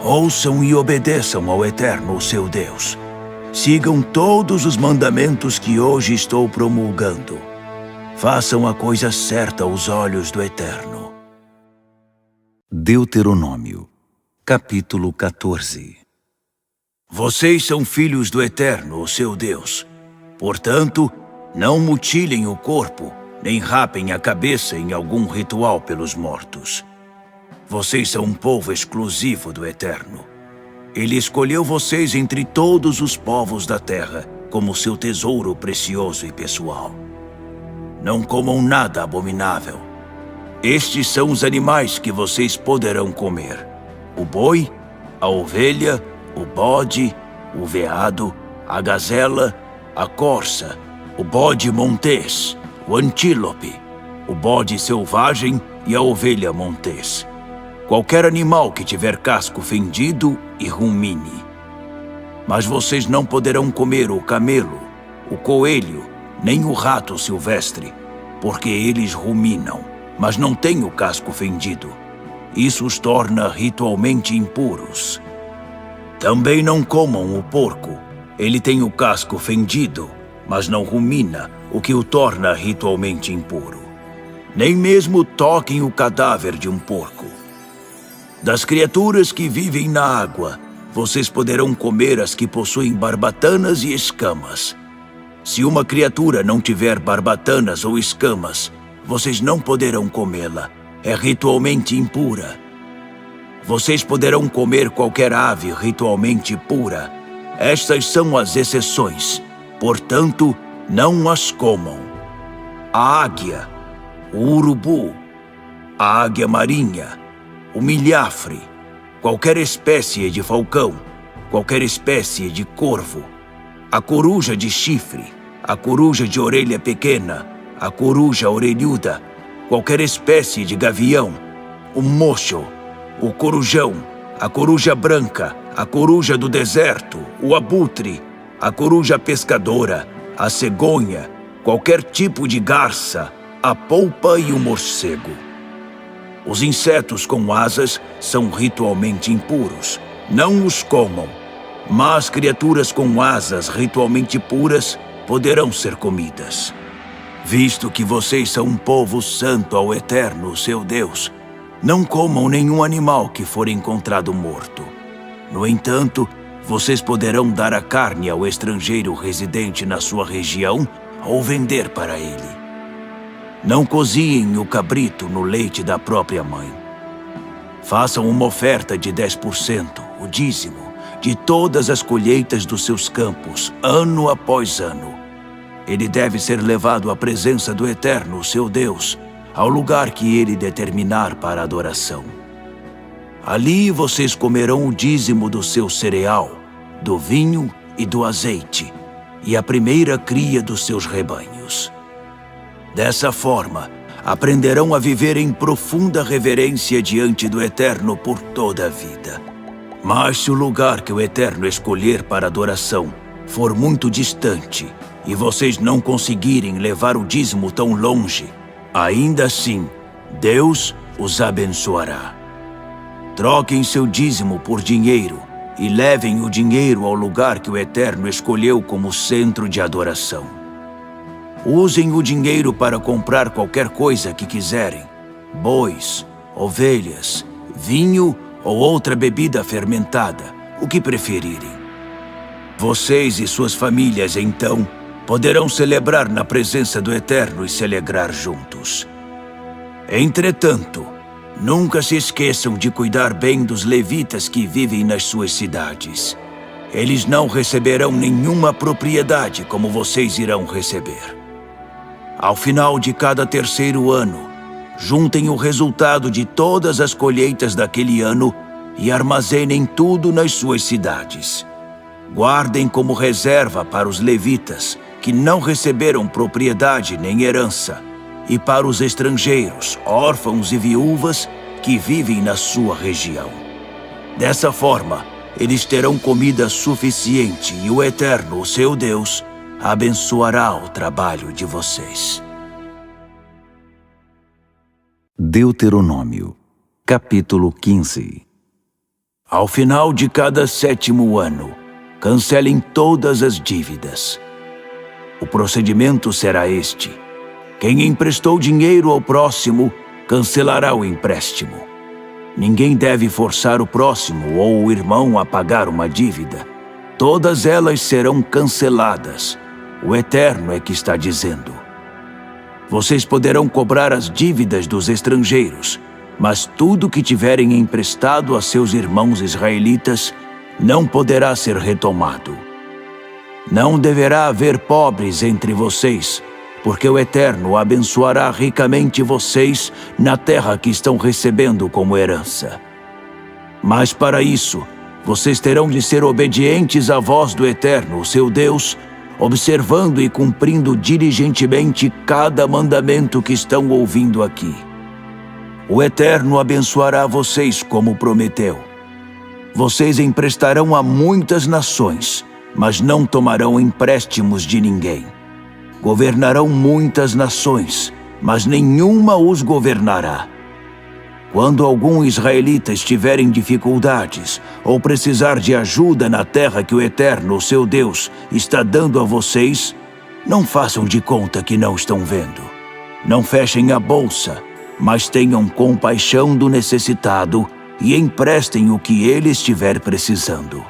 ouçam e obedeçam ao Eterno, o seu Deus. Sigam todos os mandamentos que hoje estou promulgando. Façam a coisa certa aos olhos do Eterno. Deuteronômio, capítulo 14. Vocês são filhos do Eterno, o seu Deus. Portanto, não mutilem o corpo, nem rapem a cabeça em algum ritual pelos mortos. Vocês são um povo exclusivo do Eterno. Ele escolheu vocês entre todos os povos da terra como seu tesouro precioso e pessoal. Não comam nada abominável. Estes são os animais que vocês poderão comer: o boi, a ovelha, o bode, o veado, a gazela, a corça, o bode montês, o antílope, o bode selvagem e a ovelha montês. Qualquer animal que tiver casco fendido e rumine. Mas vocês não poderão comer o camelo, o coelho, nem o rato silvestre, porque eles ruminam, mas não têm o casco fendido. Isso os torna ritualmente impuros. Também não comam o porco. Ele tem o casco fendido, mas não rumina, o que o torna ritualmente impuro. Nem mesmo toquem o cadáver de um porco. Das criaturas que vivem na água, vocês poderão comer as que possuem barbatanas e escamas. Se uma criatura não tiver barbatanas ou escamas, vocês não poderão comê-la. É ritualmente impura. Vocês poderão comer qualquer ave ritualmente pura. Estas são as exceções. Portanto, não as comam. A águia, o urubu, a águia marinha, o milhafre, qualquer espécie de falcão, qualquer espécie de corvo, a coruja de chifre, a coruja de orelha pequena, a coruja orelhuda, qualquer espécie de gavião, o mocho, o corujão, a coruja branca, a coruja do deserto, o abutre, a coruja pescadora, a cegonha, qualquer tipo de garça, a polpa e o morcego. Os insetos com asas são ritualmente impuros. Não os comam, mas criaturas com asas ritualmente puras poderão ser comidas. Visto que vocês são um povo santo ao Eterno, seu Deus, não comam nenhum animal que for encontrado morto. No entanto, vocês poderão dar a carne ao estrangeiro residente na sua região ou vender para ele. Não coziem o cabrito no leite da própria mãe. Façam uma oferta de 10%, o dízimo, de todas as colheitas dos seus campos, ano após ano. Ele deve ser levado à presença do Eterno, seu Deus, ao lugar que ele determinar para a adoração. Ali vocês comerão o dízimo do seu cereal, do vinho e do azeite, e a primeira cria dos seus rebanhos. Dessa forma, aprenderão a viver em profunda reverência diante do Eterno por toda a vida. Mas se o lugar que o Eterno escolher para adoração for muito distante, e vocês não conseguirem levar o dízimo tão longe, ainda assim, Deus os abençoará. Troquem seu dízimo por dinheiro e levem o dinheiro ao lugar que o Eterno escolheu como centro de adoração. Usem o dinheiro para comprar qualquer coisa que quiserem: bois, ovelhas, vinho ou outra bebida fermentada, o que preferirem. Vocês e suas famílias, então, poderão celebrar na presença do Eterno e se alegrar juntos. Entretanto, nunca se esqueçam de cuidar bem dos levitas que vivem nas suas cidades. Eles não receberão nenhuma propriedade como vocês irão receber. Ao final de cada terceiro ano, juntem o resultado de todas as colheitas daquele ano e armazenem tudo nas suas cidades. Guardem como reserva para os levitas, que não receberam propriedade nem herança, e para os estrangeiros, órfãos e viúvas que vivem na sua região. Dessa forma, eles terão comida suficiente e o Eterno, o seu Deus, abençoará o trabalho de vocês. Deuteronômio, capítulo 15. Ao final de cada 7º ano, cancelem todas as dívidas. O procedimento será este: quem emprestou dinheiro ao próximo, cancelará o empréstimo. Ninguém deve forçar o próximo ou o irmão a pagar uma dívida. Todas elas serão canceladas. O Eterno é que está dizendo. Vocês poderão cobrar as dívidas dos estrangeiros, mas tudo que tiverem emprestado a seus irmãos israelitas não poderá ser retomado. Não deverá haver pobres entre vocês, porque o Eterno abençoará ricamente vocês na terra que estão recebendo como herança. Mas para isso, vocês terão de ser obedientes à voz do Eterno, seu Deus, observando e cumprindo diligentemente cada mandamento que estão ouvindo aqui. O Eterno abençoará vocês como prometeu. Vocês emprestarão a muitas nações, mas não tomarão empréstimos de ninguém. Governarão muitas nações, mas nenhuma os governará. Quando algum israelita estiver em dificuldades ou precisar de ajuda na terra que o Eterno, o seu Deus, está dando a vocês, não façam de conta que não estão vendo. Não fechem a bolsa, mas tenham compaixão do necessitado e emprestem o que ele estiver precisando.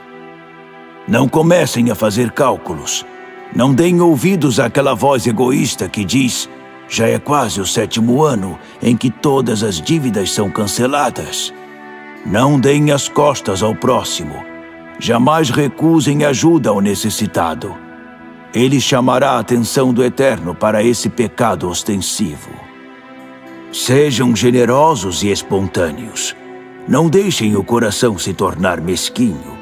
Não comecem a fazer cálculos. Não deem ouvidos àquela voz egoísta que diz: já é quase o 7º ano em que todas as dívidas são canceladas. Não deem as costas ao próximo. Jamais recusem ajuda ao necessitado. Ele chamará a atenção do Eterno para esse pecado ostensivo. Sejam generosos e espontâneos. Não deixem o coração se tornar mesquinho.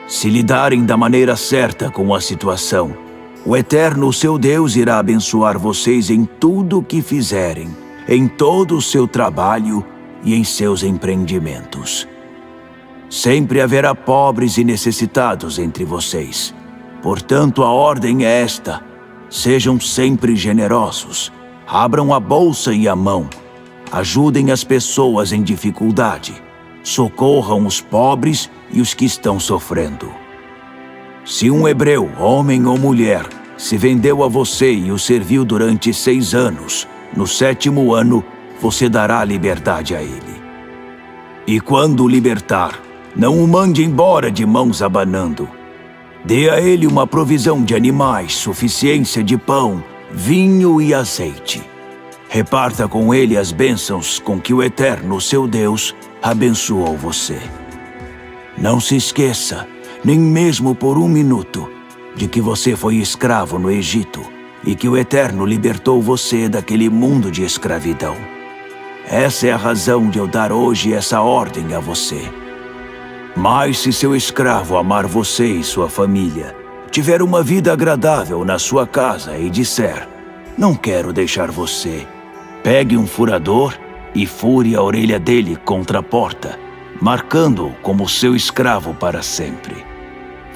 Se lidarem da maneira certa com a situação, o Eterno, seu Deus, irá abençoar vocês em tudo o que fizerem, em todo o seu trabalho e em seus empreendimentos. Sempre haverá pobres e necessitados entre vocês. Portanto, a ordem é esta: sejam sempre generosos, abram a bolsa e a mão, ajudem as pessoas em dificuldade, socorram os pobres e os que estão sofrendo. Se um hebreu, homem ou mulher, se vendeu a você e o serviu durante 6 anos, no 7º ano, você dará liberdade a ele. E quando o libertar, não o mande embora de mãos abanando. Dê a ele uma provisão de animais, suficiência de pão, vinho e azeite. Reparta com ele as bênçãos com que o Eterno, seu Deus, abençoou você. Não se esqueça, nem mesmo por 1 minuto, de que você foi escravo no Egito e que o Eterno libertou você daquele mundo de escravidão. Essa é a razão de eu dar hoje essa ordem a você. Mas se seu escravo amar você e sua família, tiver uma vida agradável na sua casa e disser: não quero deixar você, pegue um furador e fure a orelha dele contra a porta, marcando-o como seu escravo para sempre.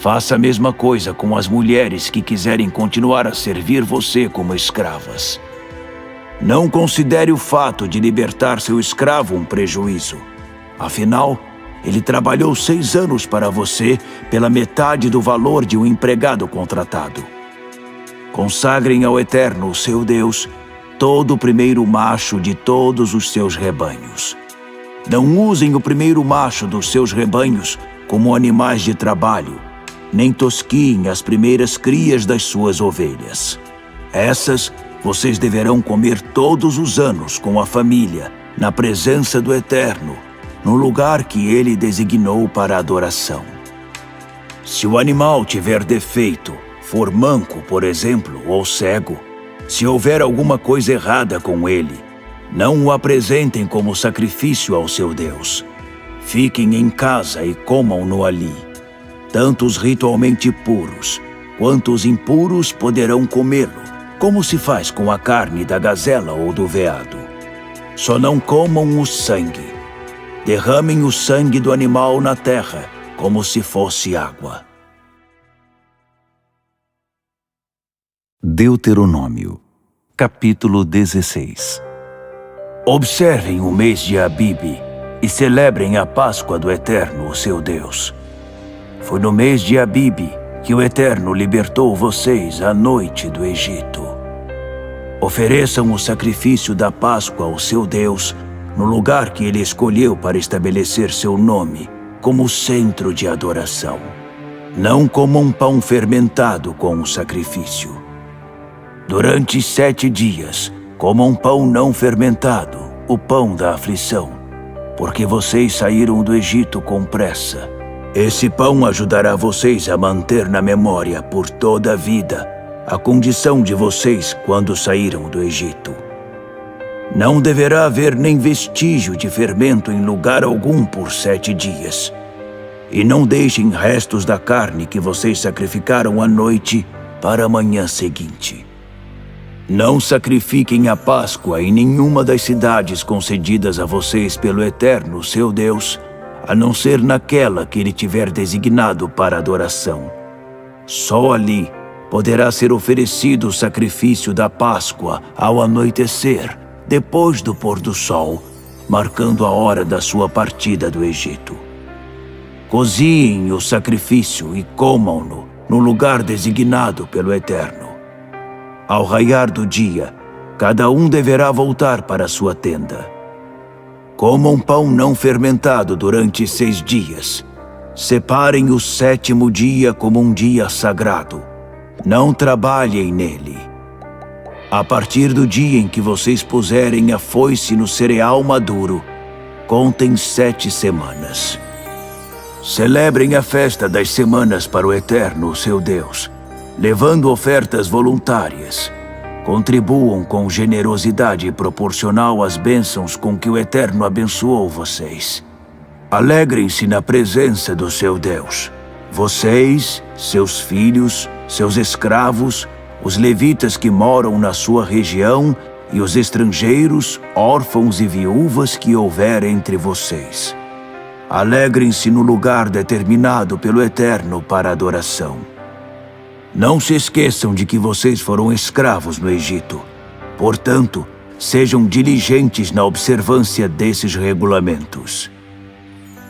Faça a mesma coisa com as mulheres que quiserem continuar a servir você como escravas. Não considere o fato de libertar seu escravo um prejuízo. Afinal, ele trabalhou 6 anos para você pela metade do valor de um empregado contratado. Consagrem ao Eterno, seu Deus, todo o primeiro macho de todos os seus rebanhos. Não usem o primeiro macho dos seus rebanhos como animais de trabalho, nem tosquiem as primeiras crias das suas ovelhas. Essas vocês deverão comer todos os anos com a família, na presença do Eterno, no lugar que ele designou para a adoração. Se o animal tiver defeito, for manco, por exemplo, ou cego, se houver alguma coisa errada com ele, não o apresentem como sacrifício ao seu Deus. Fiquem em casa e comam-no ali. Tanto os ritualmente puros quanto os impuros poderão comê-lo, como se faz com a carne da gazela ou do veado. Só não comam o sangue. Derramem o sangue do animal na terra, como se fosse água. Deuteronômio, capítulo 16. Observem o mês de Abibe e celebrem a Páscoa do Eterno, o seu Deus. Foi no mês de Abibe que o Eterno libertou vocês à noite do Egito. Ofereçam o sacrifício da Páscoa ao seu Deus no lugar que ele escolheu para estabelecer seu nome como centro de adoração. Não comam pão fermentado com o sacrifício. Durante 7 dias, comam pão não fermentado, o pão da aflição, porque vocês saíram do Egito com pressa. Esse pão ajudará vocês a manter na memória por toda a vida a condição de vocês quando saíram do Egito. Não deverá haver nem vestígio de fermento em lugar algum por 7 dias. E não deixem restos da carne que vocês sacrificaram à noite para a manhã seguinte. Não sacrifiquem a Páscoa em nenhuma das cidades concedidas a vocês pelo Eterno, seu Deus, a não ser naquela que ele tiver designado para adoração. Só ali poderá ser oferecido o sacrifício da Páscoa ao anoitecer, depois do pôr do sol, marcando a hora da sua partida do Egito. Coziem o sacrifício e comam-no no lugar designado pelo Eterno. Ao raiar do dia, cada um deverá voltar para sua tenda. Comam pão não fermentado durante 6 dias. Separem o 7º dia como um dia sagrado. Não trabalhem nele. A partir do dia em que vocês puserem a foice no cereal maduro, contem 7 semanas. Celebrem a festa das semanas para o Eterno, seu Deus, levando ofertas voluntárias. Contribuam com generosidade proporcional às bênçãos com que o Eterno abençoou vocês. Alegrem-se na presença do seu Deus. Vocês, seus filhos, seus escravos, os levitas que moram na sua região e os estrangeiros, órfãos e viúvas que houver entre vocês. Alegrem-se no lugar determinado pelo Eterno para adoração. Não se esqueçam de que vocês foram escravos no Egito. Portanto, sejam diligentes na observância desses regulamentos.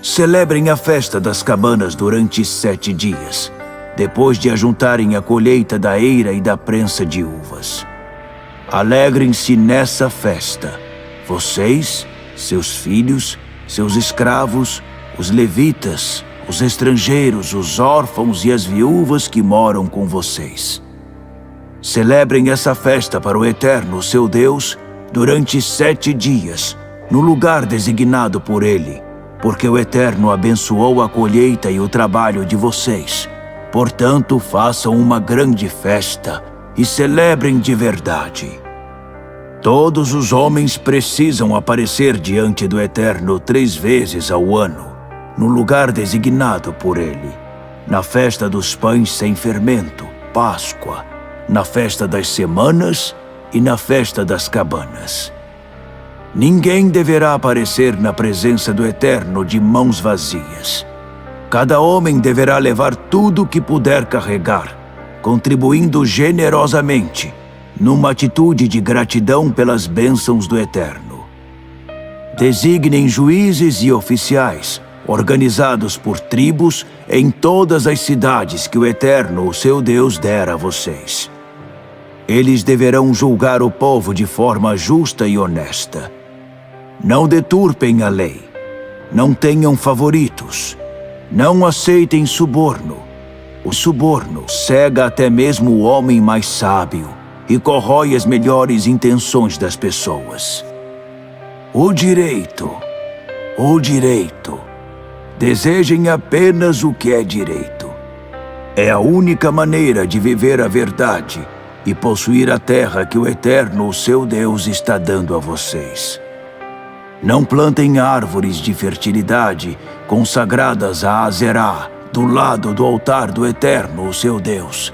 Celebrem a festa das cabanas durante 7 dias, depois de ajuntarem a colheita da eira e da prensa de uvas. Alegrem-se nessa festa, vocês, seus filhos, seus escravos, os levitas, os estrangeiros, os órfãos e as viúvas que moram com vocês. Celebrem essa festa para o Eterno, seu Deus, durante 7 dias, no lugar designado por ele, porque o Eterno abençoou a colheita e o trabalho de vocês. Portanto, façam uma grande festa e celebrem de verdade. Todos os homens precisam aparecer diante do Eterno 3 vezes ao ano, no lugar designado por ele, na festa dos pães sem fermento, Páscoa, na festa das semanas e na festa das cabanas. Ninguém deverá aparecer na presença do Eterno de mãos vazias. Cada homem deverá levar tudo que puder carregar, contribuindo generosamente, numa atitude de gratidão pelas bênçãos do Eterno. Designem juízes e oficiais, organizados por tribos em todas as cidades que o Eterno, o seu Deus, der a vocês. Eles deverão julgar o povo de forma justa e honesta. Não deturpem a lei. Não tenham favoritos. Não aceitem suborno. O suborno cega até mesmo o homem mais sábio e corrói as melhores intenções das pessoas. O direito. Desejem apenas o que é direito. É a única maneira de viver a verdade e possuir a terra que o Eterno, o seu Deus, está dando a vocês. Não plantem árvores de fertilidade consagradas a Azerá, do lado do altar do Eterno, o seu Deus.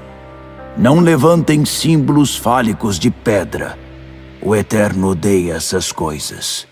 Não levantem símbolos fálicos de pedra. O Eterno odeia essas coisas.